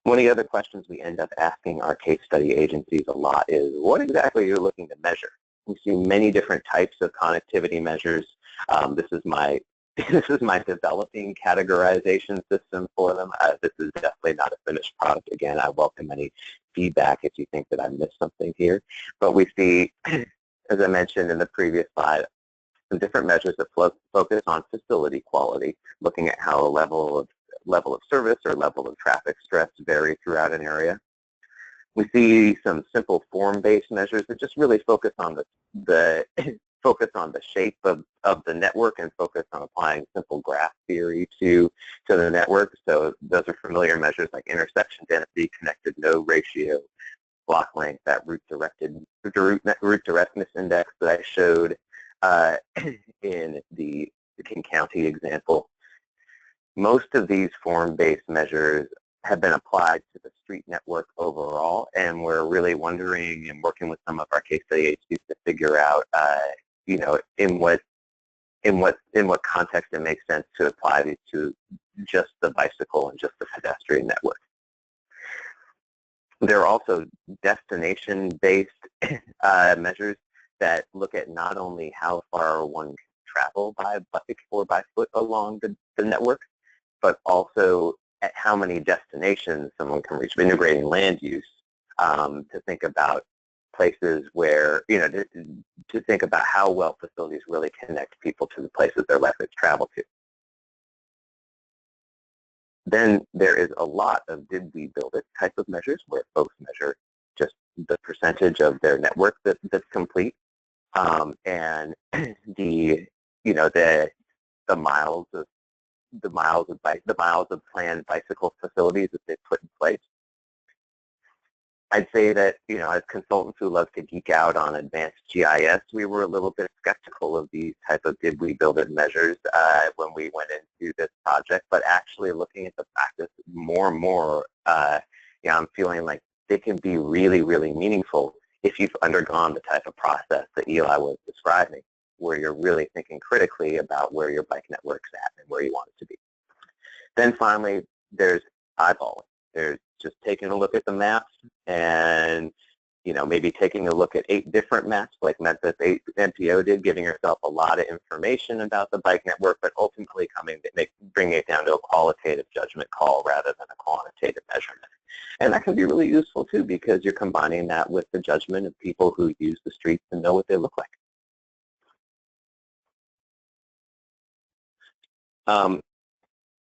One of the other questions we end up asking our case study agencies a lot is, what exactly are you looking to measure? We see many different types of connectivity measures. This is my developing categorization system for them. This is definitely not a finished product. Again, I welcome any feedback if you think that I missed something here. But we see, as I mentioned in the previous slide, some different measures that focus on facility quality, looking at how a level of service or level of traffic stress vary throughout an area. We see some simple form-based measures that just really focus on the shape of the network and focus on applying simple graph theory to the network. So those are familiar measures like intersection density, connected node ratio, block length, that route directness index that I showed in the King County example. Most of these form-based measures have been applied to the street network overall, and we're really wondering and working with some of our case study agencies to figure out, in what context it makes sense to apply these to just the bicycle and just the pedestrian network. There are also destination-based measures that look at not only how far one can travel by bike or by foot along the network, but also at how many destinations someone can reach, integrating land use to think about places where, to think about how well facilities really connect people to the places they're likely to travel to. Then there is a lot of did we build it type of measures where folks measure just the percentage of their network that's complete, and the miles of planned bicycle facilities that they put in place. I'd say that, as consultants who love to geek out on advanced GIS, we were a little bit skeptical of these type of did we build it measures when we went into this project, but actually looking at the practice more and more, I'm feeling like they can be really, really meaningful if you've undergone the type of process that Eli was describing, where you're really thinking critically about where your bike network's at and where you want it to be. Then finally, there's eyeballing. There's just taking a look at the maps and, maybe taking a look at 8 different maps like Memphis MPO did, giving yourself a lot of information about the bike network, but ultimately bringing it down to a qualitative judgment call rather than a quantitative measurement. And that can be really useful too, because you're combining that with the judgment of people who use the streets and know what they look like.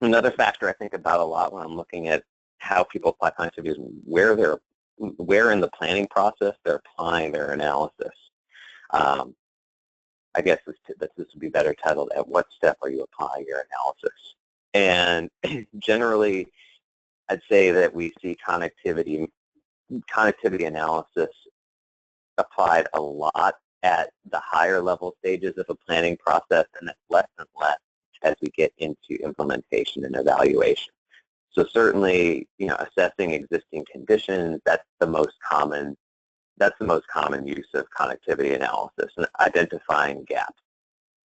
Another factor I think about a lot when I'm looking at how people apply connectivity is where in the planning process they're applying their analysis. I guess this would be better titled, at what step are you applying your analysis? And generally, I'd say that we see connectivity analysis applied a lot at the higher level stages of a planning process, and it's less and less as we get into implementation and evaluation. So certainly, assessing existing conditions, that's the most common use of connectivity analysis, and identifying gaps.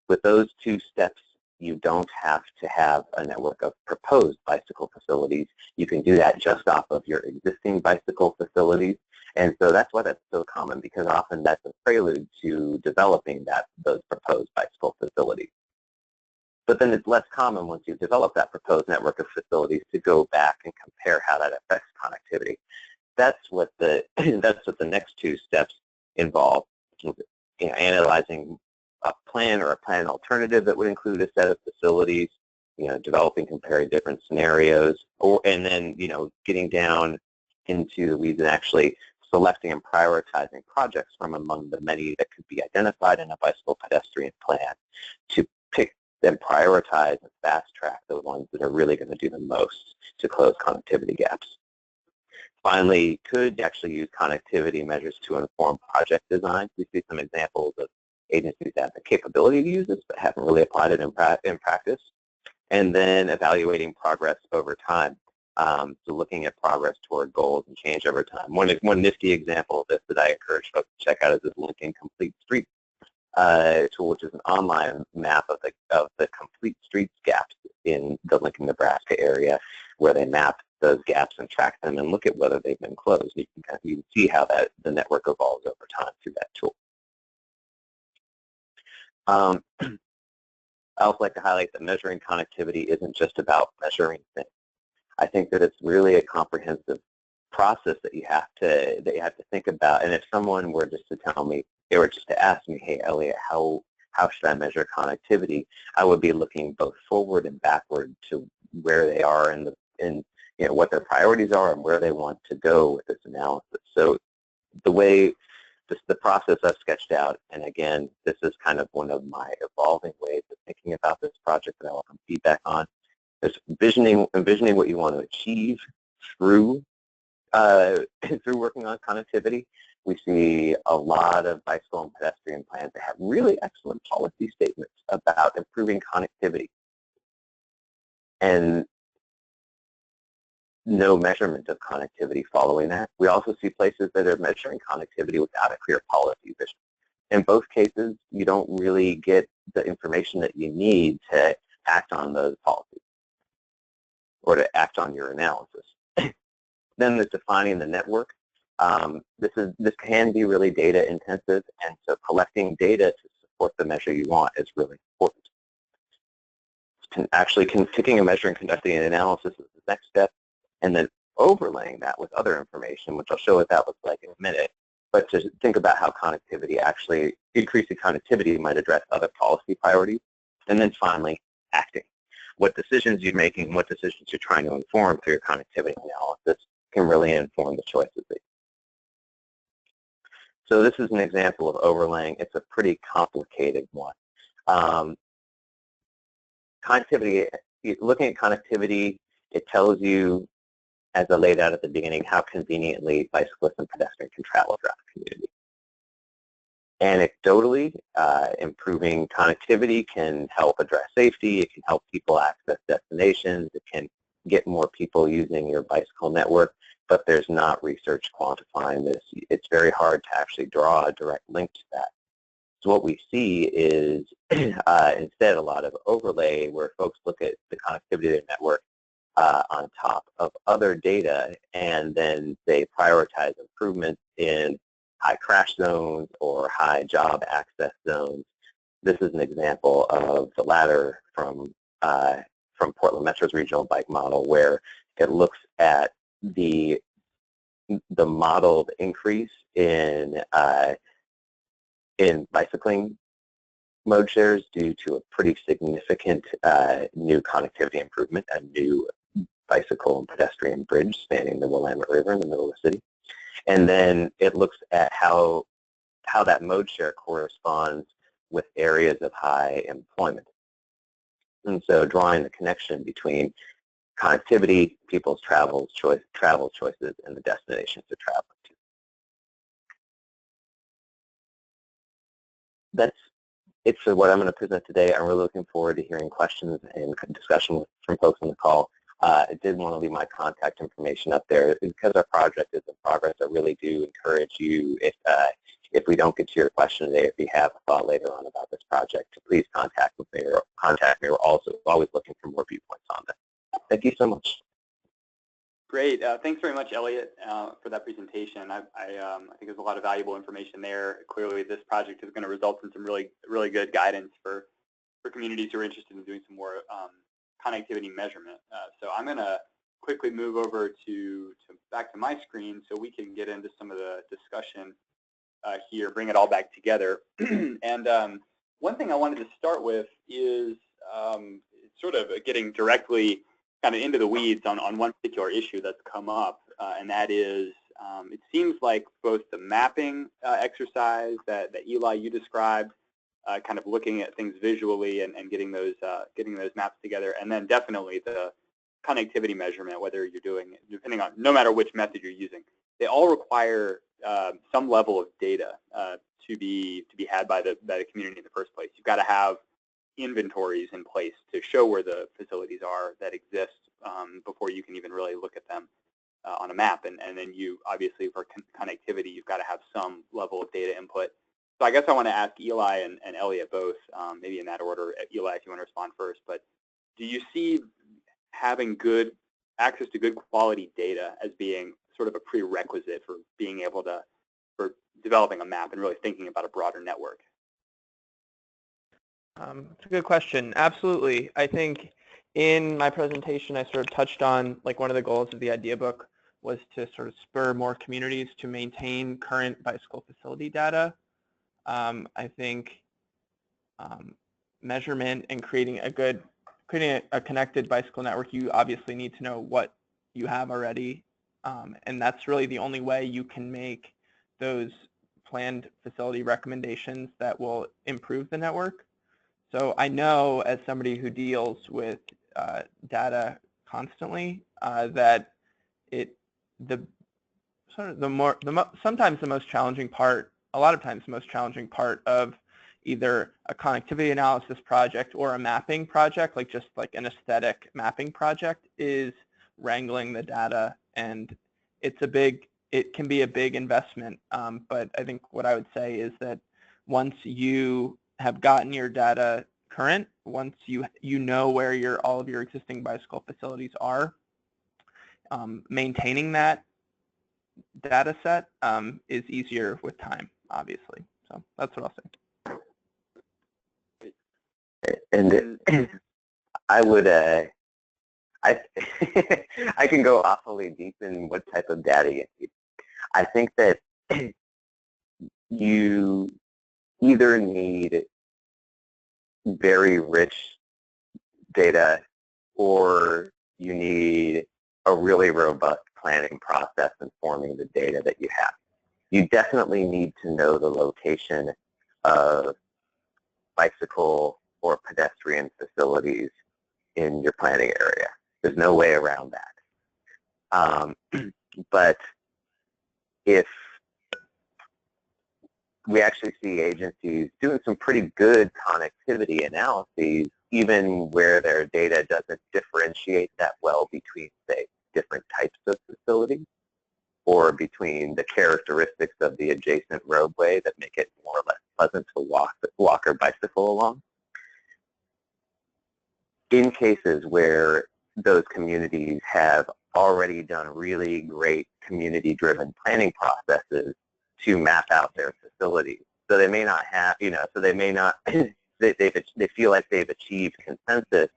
With those 2 steps, you don't have to have a network of proposed bicycle facilities. You can do that just off of your existing bicycle facilities. And so that's why that's so common, because often that's a prelude to developing those proposed bicycle facilities. But then it's less common once you've developed that proposed network of facilities to go back and compare how that affects connectivity. That's what the next 2 steps involve. Analyzing a plan or a plan alternative that would include a set of facilities, developing, comparing different scenarios, and then getting down into the weeds and actually selecting and prioritizing projects from among the many that could be identified in a bicycle pedestrian plan to pick and prioritize and fast track the ones that are really going to do the most to close connectivity gaps. Finally, could actually use connectivity measures to inform project design. We see some examples of agencies that have the capability to use this but haven't really applied it in practice. And then evaluating progress over time. So looking at progress toward goals and change over time. One nifty example of this that I encourage folks to check out is this Lincoln Complete Streets tool, which is an online map of the complete streets gaps in the Lincoln, Nebraska area, where they map those gaps and track them and look at whether they've been closed. You can see how the network evolves over time through that tool. I also like to highlight that measuring connectivity isn't just about measuring things. I think that it's really a comprehensive process that you have to think about. And if someone were just to tell me, they were just to ask me, hey, Elliot, how should I measure connectivity? I would be looking both forward and backward to where they are in what their priorities are and where they want to go with this analysis. So the process I've sketched out, and again, this is kind of one of my evolving ways of thinking about this project that I welcome feedback on, is envisioning what you want to achieve through working on connectivity. We see a lot of bicycle and pedestrian plans that have really excellent policy statements about improving connectivity, and no measurement of connectivity following that. We also see places that are measuring connectivity without a clear policy vision. In both cases, you don't really get the information that you need to act on those policies or to act on your analysis. Then there's defining the network. This can be really data intensive, and so collecting data to support the measure you want is really important. Picking a measure and conducting an analysis is the next step, and then overlaying that with other information, which I'll show what that looks like in a minute. But to think about how increasing connectivity might address other policy priorities. And then finally, acting. what decisions you're making, what decisions you're trying to inform through your connectivity analysis can really inform the choices that you make. So this is an example of overlaying. It's a pretty complicated one. Connectivity, looking at connectivity, it tells you, as I laid out at the beginning, how conveniently bicyclists and pedestrians can travel throughout the community. Anecdotally, improving connectivity can help address safety. It can help people access destinations. It can get more people using your bicycle network, but there's not research quantifying this. It's very hard to actually draw a direct link to that. So what we see is instead a lot of overlay where folks look at the connectivity of their network on top of other data, and then they prioritize improvements in high crash zones or high job access zones. This is an example of the latter from Portland Metro's regional bike model, where it looks at the modeled increase in bicycling mode shares due to a pretty significant new connectivity improvement, a new bicycle and pedestrian bridge spanning the Willamette River in the middle of the city. And then it looks at how that mode share corresponds with areas of high employment. And so drawing the connection between connectivity, people's travel choices, and the destinations they're traveling to. That's it for what I'm going to present today. I'm really looking forward to hearing questions and discussion from folks on the call. I did want to leave my contact information up there. Because our project is in progress, I really do encourage you, if we don't get to your question today, if you have a thought later on about this project, to please contact me. We're also always looking for more viewpoints on this. Thank you so much. Great. Thanks very much, Elliot, for that presentation. I think there's a lot of valuable information there. Clearly, this project is going to result in some really good guidance for communities who are interested in doing some more connectivity measurement. So I'm going to quickly move over back to my screen so we can get into some of the discussion here, bring it all back together. And one thing I wanted to start with is sort of getting directly kind of into the weeds on one particular issue that's come up, and that is it seems like both the mapping exercise that Eli, you described, kind of looking at things visually and getting those maps together, and then definitely the connectivity measurement, whether you're doing it, depending on, no matter which method you're using, they all require some level of data to be had by the community in the first place. You've got to have inventories in place to show where the facilities are that exist before you can even really look at them on a map. And then you, obviously, for connectivity, you've got to have some level of data input. So I guess I want to ask Eli and Elliot both, maybe in that order. Eli, if you want to respond first, but do you see having good access to good quality data as being sort of a prerequisite for being able to, for developing a map and really thinking about a broader network? It's a good question. Absolutely. I think in my presentation, I sort of touched on, like, one of the goals of the idea book was to sort of spur more communities to maintain current bicycle facility data. I think measurement and creating a connected bicycle network, you obviously need to know what you have already, and that's really the only way you can make those planned facility recommendations that will improve the network. So I know, as somebody who deals with data constantly, that sometimes the most challenging part, a lot of times the most challenging part of either a connectivity analysis project or a mapping project, like just like an aesthetic mapping project, is wrangling the data, and it can be a big investment. But I think what I would say is that once you have gotten your data current, once you know where all of your existing bicycle facilities are, maintaining that data set is easier with time, obviously. So that's what I'll say. And I would, I can go awfully deep in what type of data you need. I think that you either need very rich data or you need a really robust planning process informing the data that you have. You definitely need to know the location of bicycle or pedestrian facilities in your planning area. There's no way around that. But if we actually see agencies doing some pretty good connectivity analyses, even where their data doesn't differentiate that well between, say, different types of facilities, or between the characteristics of the adjacent roadway that make it more or less pleasant to walk or bicycle along. In cases where those communities have already done really great community-driven planning processes to map out their facilities. So they may not have, so they may not, they feel like they've achieved consensus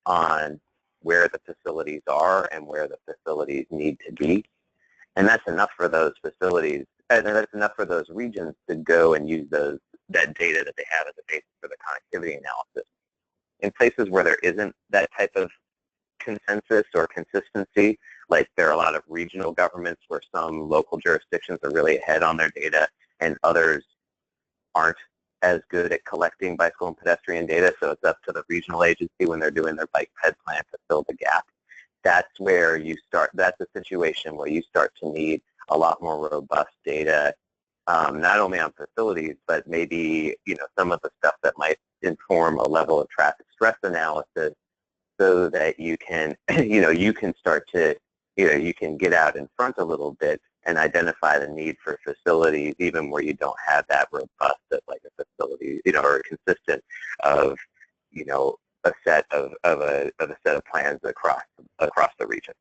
on where the facilities are and where the facilities need to be. And that's enough for those facilities, and that's enough for those regions to go and use that data that they have as a basis for the connectivity analysis. In places where there isn't that type of consensus or consistency, like there are a lot of regional governments where some local jurisdictions are really ahead on their data and others aren't as good at collecting bicycle and pedestrian data, so it's up to the regional agency when they're doing their bike ped plan to fill the gap. That's where you start, that's a situation where you start to need a lot more robust data, not only on facilities, but maybe, some of the stuff that might inform a level of traffic stress analysis, so that you can, you can start to, you can get out in front a little bit and identify the need for facilities, even where you don't have that robust, like a facility, or a consistent of, a set of a set of plans across the region.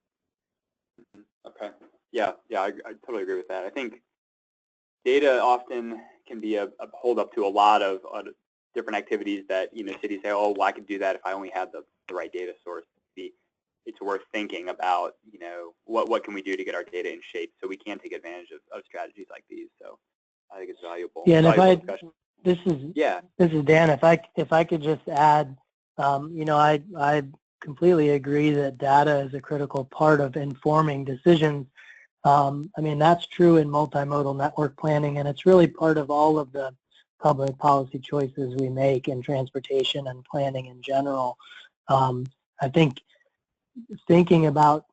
Okay. Yeah, I totally agree with that. I think data often can be a hold-up to a lot of different activities that, cities say, oh, well, I could do that if I only had the right data source. It's worth thinking about, what can we do to get our data in shape so we can take advantage of strategies like these. So I think it's valuable. Yeah, and this is Dan. If I could just add, I completely agree that data is a critical part of informing decisions. That's true in multimodal network planning, and it's really part of all of the public policy choices we make in transportation and planning in general. I think thinking about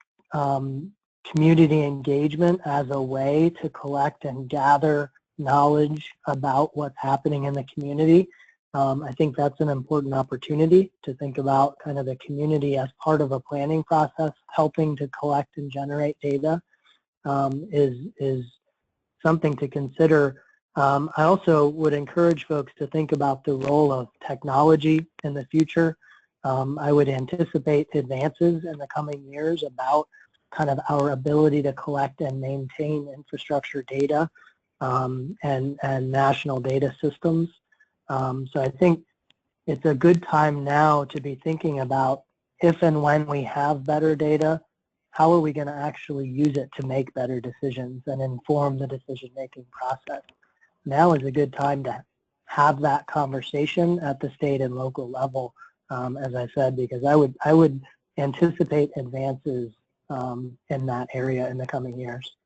community engagement as a way to collect and gather knowledge about what's happening in the community, I think that's an important opportunity to think about kind of the community as part of a planning process, helping to collect and generate data is something to consider. I also would encourage folks to think about the role of technology in the future. I would anticipate advances in the coming years about kind of our ability to collect and maintain infrastructure data and national data systems. So I think it's a good time now to be thinking about if and when we have better data, how are we going to actually use it to make better decisions and inform the decision-making process. Now is a good time to have that conversation at the state and local level, as I said, because I would anticipate advances in that area in the coming years.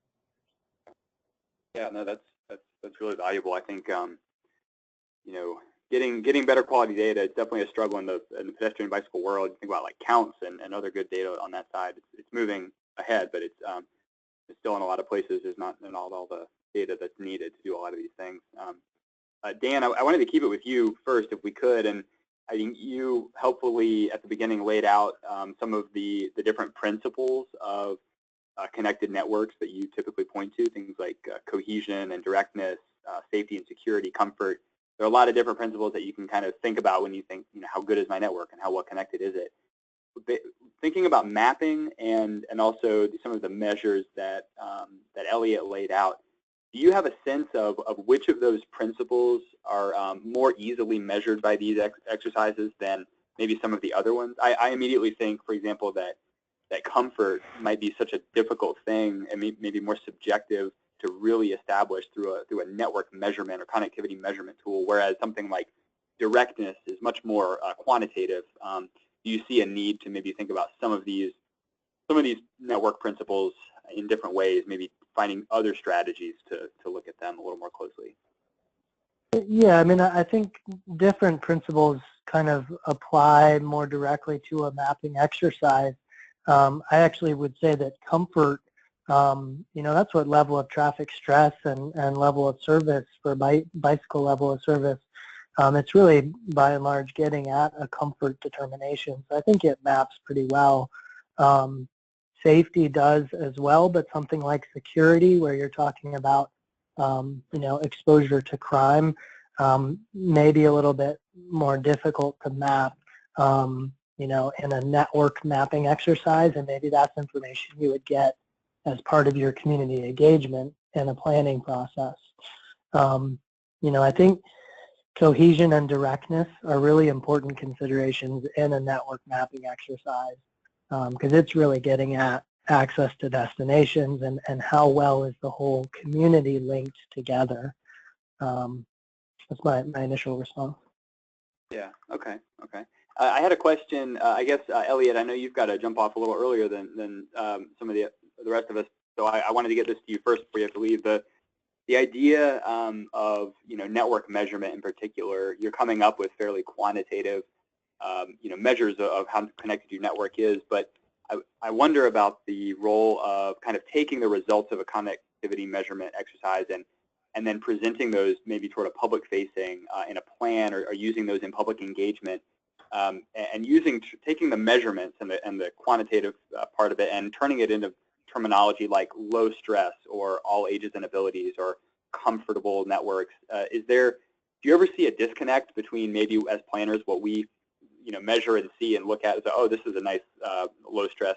Yeah, no, that's really valuable. I think getting better quality data is definitely a struggle in the pedestrian bicycle world. You think about like counts and other good data on that side. It's moving ahead, but it's still in a lot of places there's not all the data that's needed to do a lot of these things. Dan, I wanted to keep it with you first if we could, and I think you helpfully at the beginning laid out some of the different principles of connected networks that you typically point to, things like cohesion and directness, safety and security, comfort. There are a lot of different principles that you can kind of think about when you think, how good is my network and how well connected is it? Thinking about mapping and also some of the measures that Elliot laid out, do you have a sense of which of those principles are more easily measured by these exercises than maybe some of the other ones? I immediately think, for example, that comfort might be such a difficult thing and maybe more subjective to really establish through a network measurement or connectivity measurement tool, whereas something like directness is much more quantitative. do you see a need to maybe think about some of these network principles in different ways, maybe finding other strategies to look at them a little more closely? Yeah, I mean, I think different principles kind of apply more directly to a mapping exercise. I actually would say that comfort, that's what level of traffic stress and level of service for bicycle level of service. It's really, by and large, getting at a comfort determination. So I think it maps pretty well. Safety does as well, but something like security, where you're talking about exposure to crime, may be a little bit more difficult to map, in a network mapping exercise, and maybe that's information you would get as part of your community engagement in a planning process. I think cohesion and directness are really important considerations in a network mapping exercise, because it's really getting at access to destinations and how well is the whole community linked together. That's my initial response. Yeah, okay. I had a question, I guess, Elliot, I know you've got to jump off a little earlier than some of the rest of us, so I wanted to get this to you first before you have to leave. The idea of network measurement in particular, you're coming up with fairly quantitative measures of how connected your network is, but I wonder about the role of kind of taking the results of a connectivity measurement exercise and then presenting those maybe toward a public facing in a plan, or using those in public engagement, and taking the measurements and the quantitative part of it and turning it into terminology like low stress or all ages and abilities or comfortable networks. Do you ever see a disconnect between maybe as planners what we measure and see and look at is, oh, this is a nice low stress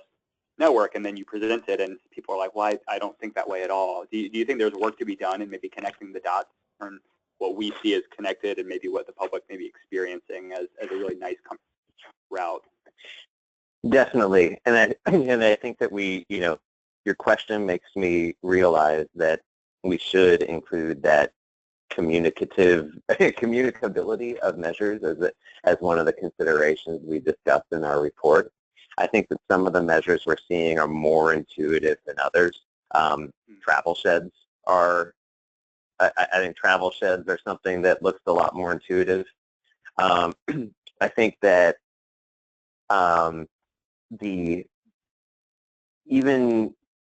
network, and then you present it and people are like, well, I don't think that way at all. Do you think there's work to be done in maybe connecting the dots and what we see as connected and maybe what the public may be experiencing as a really nice route? Definitely, and I think that your question makes me realize that we should include that communicability of measures as one of the considerations we discussed in our report. I think that some of the measures we're seeing are more intuitive than others. Travel sheds are, I think travel sheds are something that looks a lot more intuitive. I think that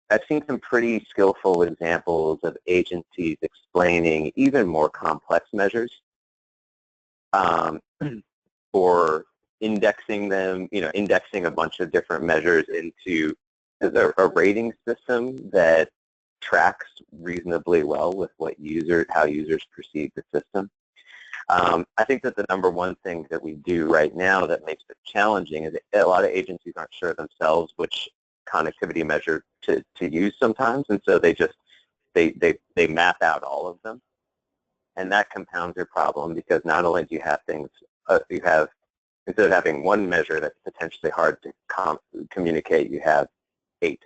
I've seen some pretty skillful examples of agencies explaining even more complex measures, or indexing them, indexing a bunch of different measures into a rating system that tracks reasonably well with how users perceive the system. I think that the number one thing that we do right now that makes it challenging is that a lot of agencies aren't sure themselves which connectivity measure to use sometimes, and so they map out all of them, and that compounds your problem, because not only do you have things, instead of having one measure that's potentially hard to communicate, you have 8.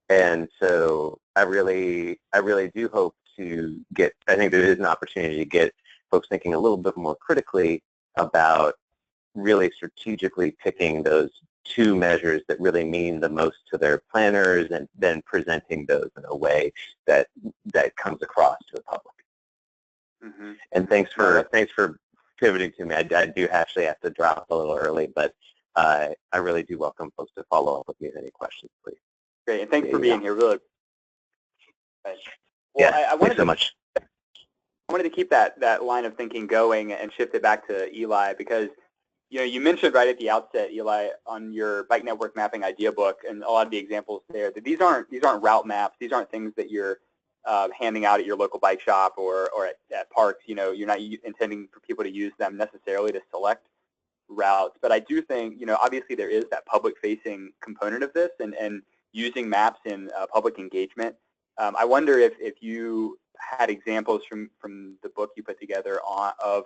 And so I really do hope I think there is an opportunity to get folks thinking a little bit more critically about really strategically picking those 2 measures that really mean the most to their planners, and then presenting those in a way that comes across to the public. Mm-hmm. And thanks for pivoting to me. I do actually have to drop a little early, but I really do welcome folks to follow up with me with any questions, please. Great, and thanks for being here. Really. Well, yeah, thanks so much. I wanted to keep that line of thinking going and shift it back to Eli, because you mentioned right at the outset, Eli, on your bike network mapping idea book, and a lot of the examples there, that these aren't route maps. These aren't things that you're handing out at your local bike shop or at parks. You're not intending for people to use them necessarily to select routes. But I do think, obviously there is that public-facing component of this, and using maps in public engagement. I wonder if you had examples from the book you put together of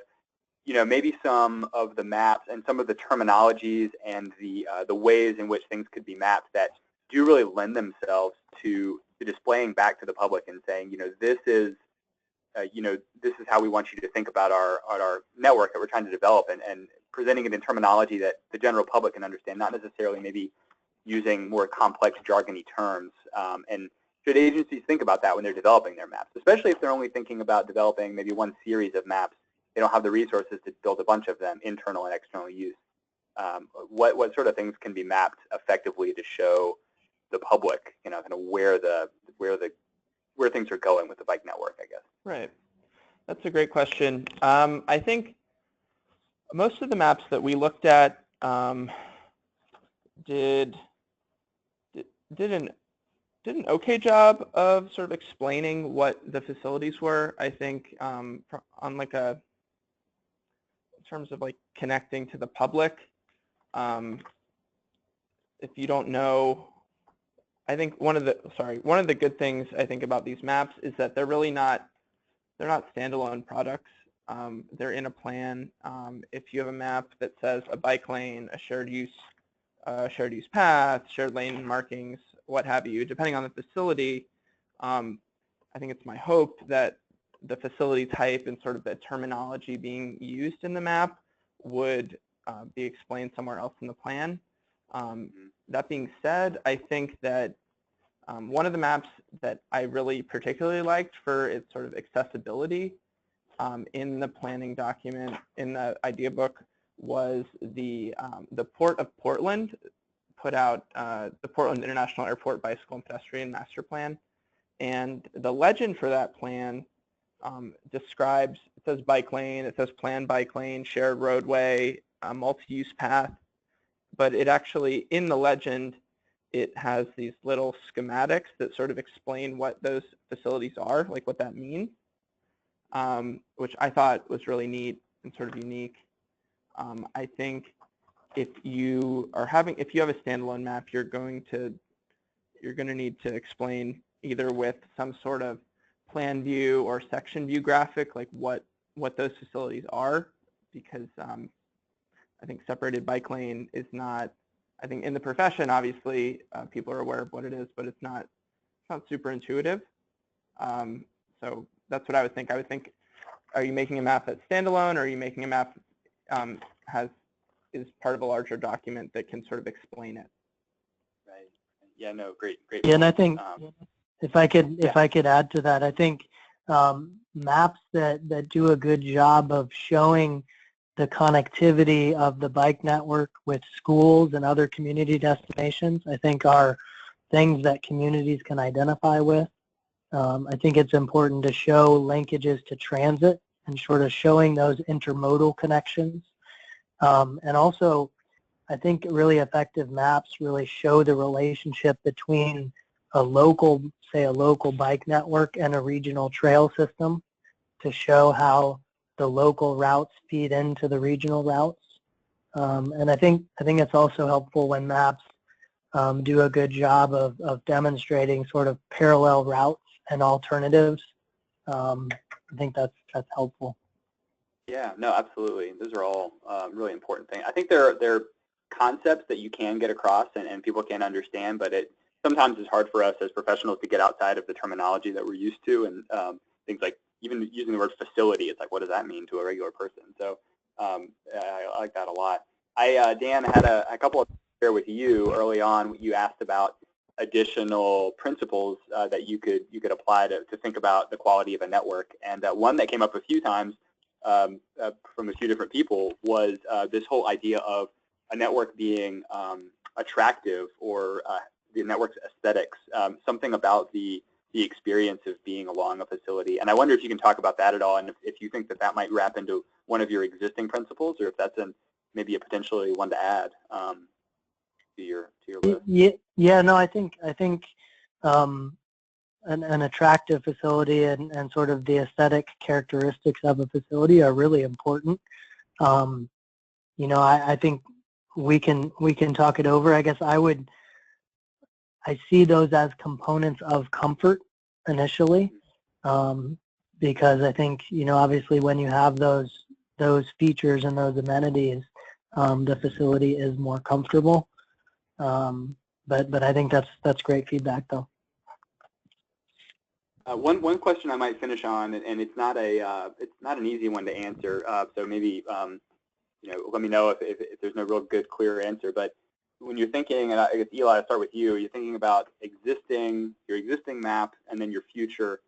maybe some of the maps and some of the terminologies and the ways in which things could be mapped that do really lend themselves to displaying back to the public and saying, this is how we want you to think about our network that we're trying to develop, and presenting it in terminology that the general public can understand, not necessarily maybe using more complex jargony terms. And should agencies think about that when they're developing their maps, especially if they're only thinking about developing maybe one series of maps? They don't have the resources to build a bunch of them, internal and external use. What sort of things can be mapped effectively to show the public, kind of where things are going with the bike network, I guess? Right. That's a great question. I think most of the maps that we looked at did an okay job of sort of explaining what the facilities were. I think on like in terms of like connecting to the public, if you don't know, I think one of the good things I think about these maps is that they're not standalone products. They're in a plan. If you have a map that says a bike lane, a shared use path, shared lane markings, what have you, depending on the facility, I think it's my hope that the facility type and sort of the terminology being used in the map would be explained somewhere else in the plan. That being said, I think that one of the maps that I really particularly liked for its sort of accessibility in the planning document, in the idea book, was the Port of Portland put out the Portland International Airport Bicycle and Pedestrian Master Plan. And the legend for that plan describes, it says bike lane, it says planned bike lane, shared roadway, multi-use path. But it actually, in the legend, it has these little schematics that sort of explain what those facilities are, like what that means, which I thought was really neat and sort of unique. I think if you have a standalone map, you're going to need to explain either with some sort of plan view or section view graphic, like what those facilities are, because I think separated bike lane is not, I think in the profession, obviously, people are aware of what it is, but it's not super intuitive. So that's what I would think. I would think, are you making a map that's standalone, or are you making a map is part of a larger document that can sort of explain it? Right. Yeah, no, great. Yeah, and I think if I could add to that, I think maps that do a good job of showing the connectivity of the bike network with schools and other community destinations, I think are things that communities can identify with. I think it's important to show linkages to transit and sort of showing those intermodal connections. And also, I think really effective maps really show the relationship between a local bike network and a regional trail system to show how the local routes feed into the regional routes. And I think it's also helpful when maps do a good job of demonstrating sort of parallel routes and alternatives. I think that's helpful. Yeah, no, absolutely. Those are all really important things. I think they're concepts that you can get across and people can understand, but it sometimes is hard for us as professionals to get outside of the terminology that we're used to, and things like even using the word facility, it's like, what does that mean to a regular person? So I like that a lot. Dan, had a couple of share with you early on. You asked about additional principles that you could apply to think about the quality of a network, and one that came up a few times from a few different people was this whole idea of a network being attractive, or the network's aesthetics, something about the experience of being along a facility. And I wonder if you can talk about that at all, and if you think that might wrap into one of your existing principles, or if that's maybe a potentially one to add to your list. Yeah, no, I think an attractive facility and sort of the aesthetic characteristics of a facility are really important. I think we can talk it over. I guess I see those as components of comfort initially, because I think, obviously when you have those features and those amenities, the facility is more comfortable. But I think that's great feedback, though. One question I might finish on, and it's not an easy one to answer. So maybe let me know if there's no real good, clear answer. But when you're thinking, and I guess Eli, I'll start with you. You're thinking about your existing map and then your future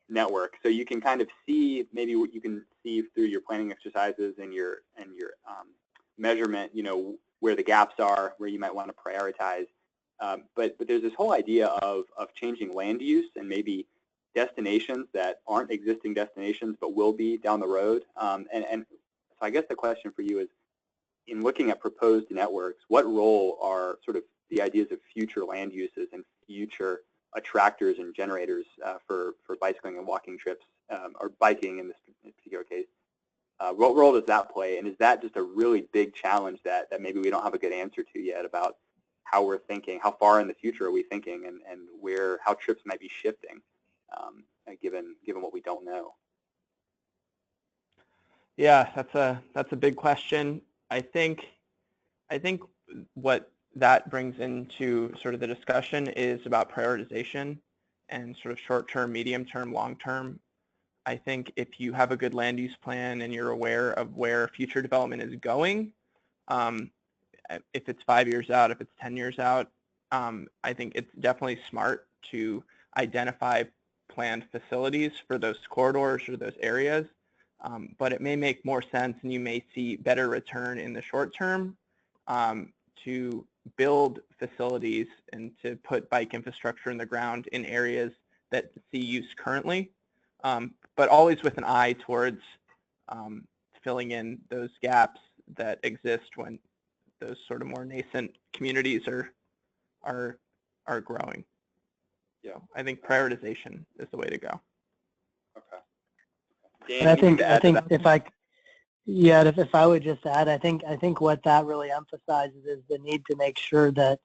network. So you can kind of see, maybe what you can see through your planning exercises and your measurement, where the gaps are, where you might want to prioritize. But there's this whole idea of changing land use and maybe destinations that aren't existing destinations but will be down the road. And so I guess the question for you is, in looking at proposed networks, what role are sort of the ideas of future land uses and future attractors and generators for bicycling and walking trips, or biking in this particular case? What role does that play, and is that just a really big challenge that maybe we don't have a good answer to yet about how we're thinking, how far in the future are we thinking, and how trips might be shifting, given what we don't know? Yeah, that's a big question. I think what that brings into sort of the discussion is about prioritization and sort of short-term, medium-term, long-term. I think if you have a good land use plan and you're aware of where future development is going, if it's 5 years out, if it's 10 years out, I think it's definitely smart to identify planned facilities for those corridors or those areas. But it may make more sense, and you may see better return in the short term to build facilities and to put bike infrastructure in the ground in areas that see use currently, but always with an eye towards filling in those gaps that exist when those sort of more nascent communities are growing. Yeah, I think prioritization is the way to go. Okay. And I think if I would just add, I think what that really emphasizes is the need to make sure that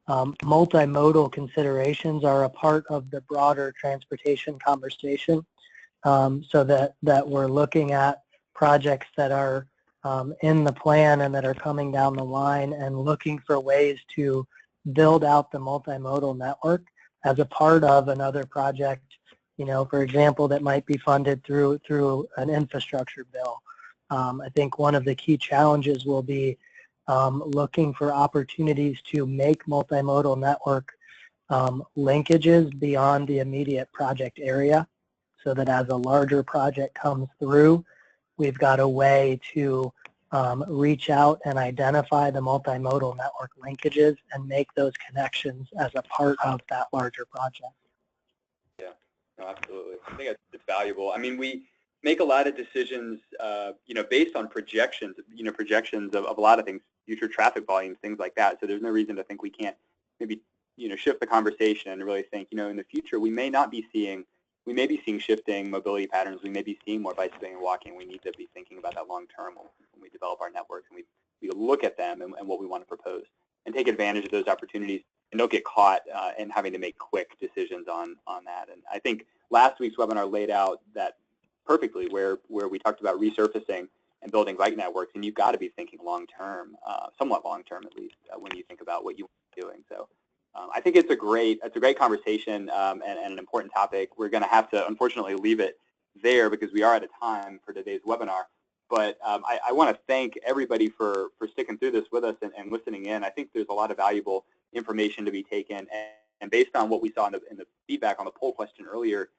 multimodal considerations are a part of the broader transportation conversation, so that we're looking at projects that are in the plan and that are coming down the line, and looking for ways to build out the multimodal network as a part of another project, for example, that might be funded through an infrastructure bill. I think one of the key challenges will be looking for opportunities to make multimodal network linkages beyond the immediate project area, so that as a larger project comes through, we've got a way to reach out and identify the multimodal network linkages and make those connections as a part of that larger project. Yeah, no, absolutely. I think it's valuable. I mean, we make a lot of decisions, based on projections, projections of a lot of things, future traffic volumes, things like that. So there's no reason to think we can't maybe, shift the conversation and really think, in the future we may be seeing shifting mobility patterns. We may be seeing more bicycling and walking. We need to be thinking about that long term when we develop our networks, and we look at them and what we want to propose, and take advantage of those opportunities, and don't get caught in having to make quick decisions on that. And I think last week's webinar laid out that perfectly, where we talked about resurfacing and building bike networks, and you've got to be thinking long term, somewhat long term at least, when you think about what you want to be doing. So I think it's a great conversation and an important topic. We're going to have to unfortunately leave it there because we are out of time for today's webinar. But I want to thank everybody for sticking through this with us and listening in. I think there's a lot of valuable information to be taken, and based on what we saw in the feedback on the poll question earlier,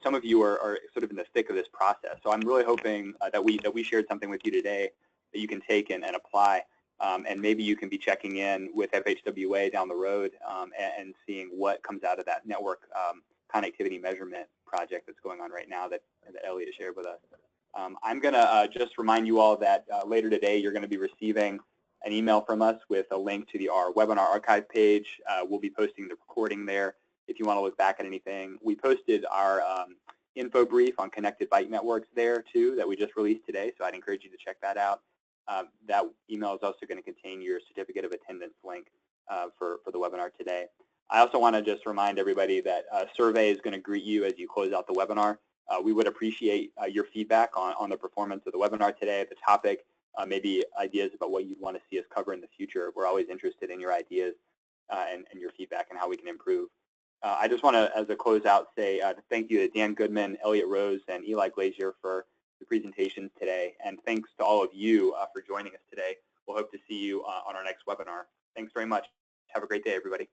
some of you are sort of in the thick of this process. So I'm really hoping that we shared something with you today that you can take and apply, and maybe you can be checking in with FHWA down the road and seeing what comes out of that network connectivity measurement project that's going on right now that Elliot shared with us. I'm going to just remind you all that later today you're going to be receiving an email from us with a link to our webinar archive page. We'll be posting the recording there if you want to look back at anything. We posted our info brief on connected bike networks there too that we just released today, so I'd encourage you to check that out. That email is also going to contain your certificate of attendance link for the webinar today. I also want to just remind everybody that a survey is going to greet you as you close out the webinar. We would appreciate your feedback on the performance of the webinar today, the topic, maybe ideas about what you'd want to see us cover in the future. We're always interested in your ideas and your feedback and how we can improve. I just want to, as a closeout, say thank you to Dan Goodman, Elliot Rose, and Eli Glazier for the presentations today. And thanks to all of you for joining us today. We'll hope to see you on our next webinar. Thanks very much. Have a great day, everybody.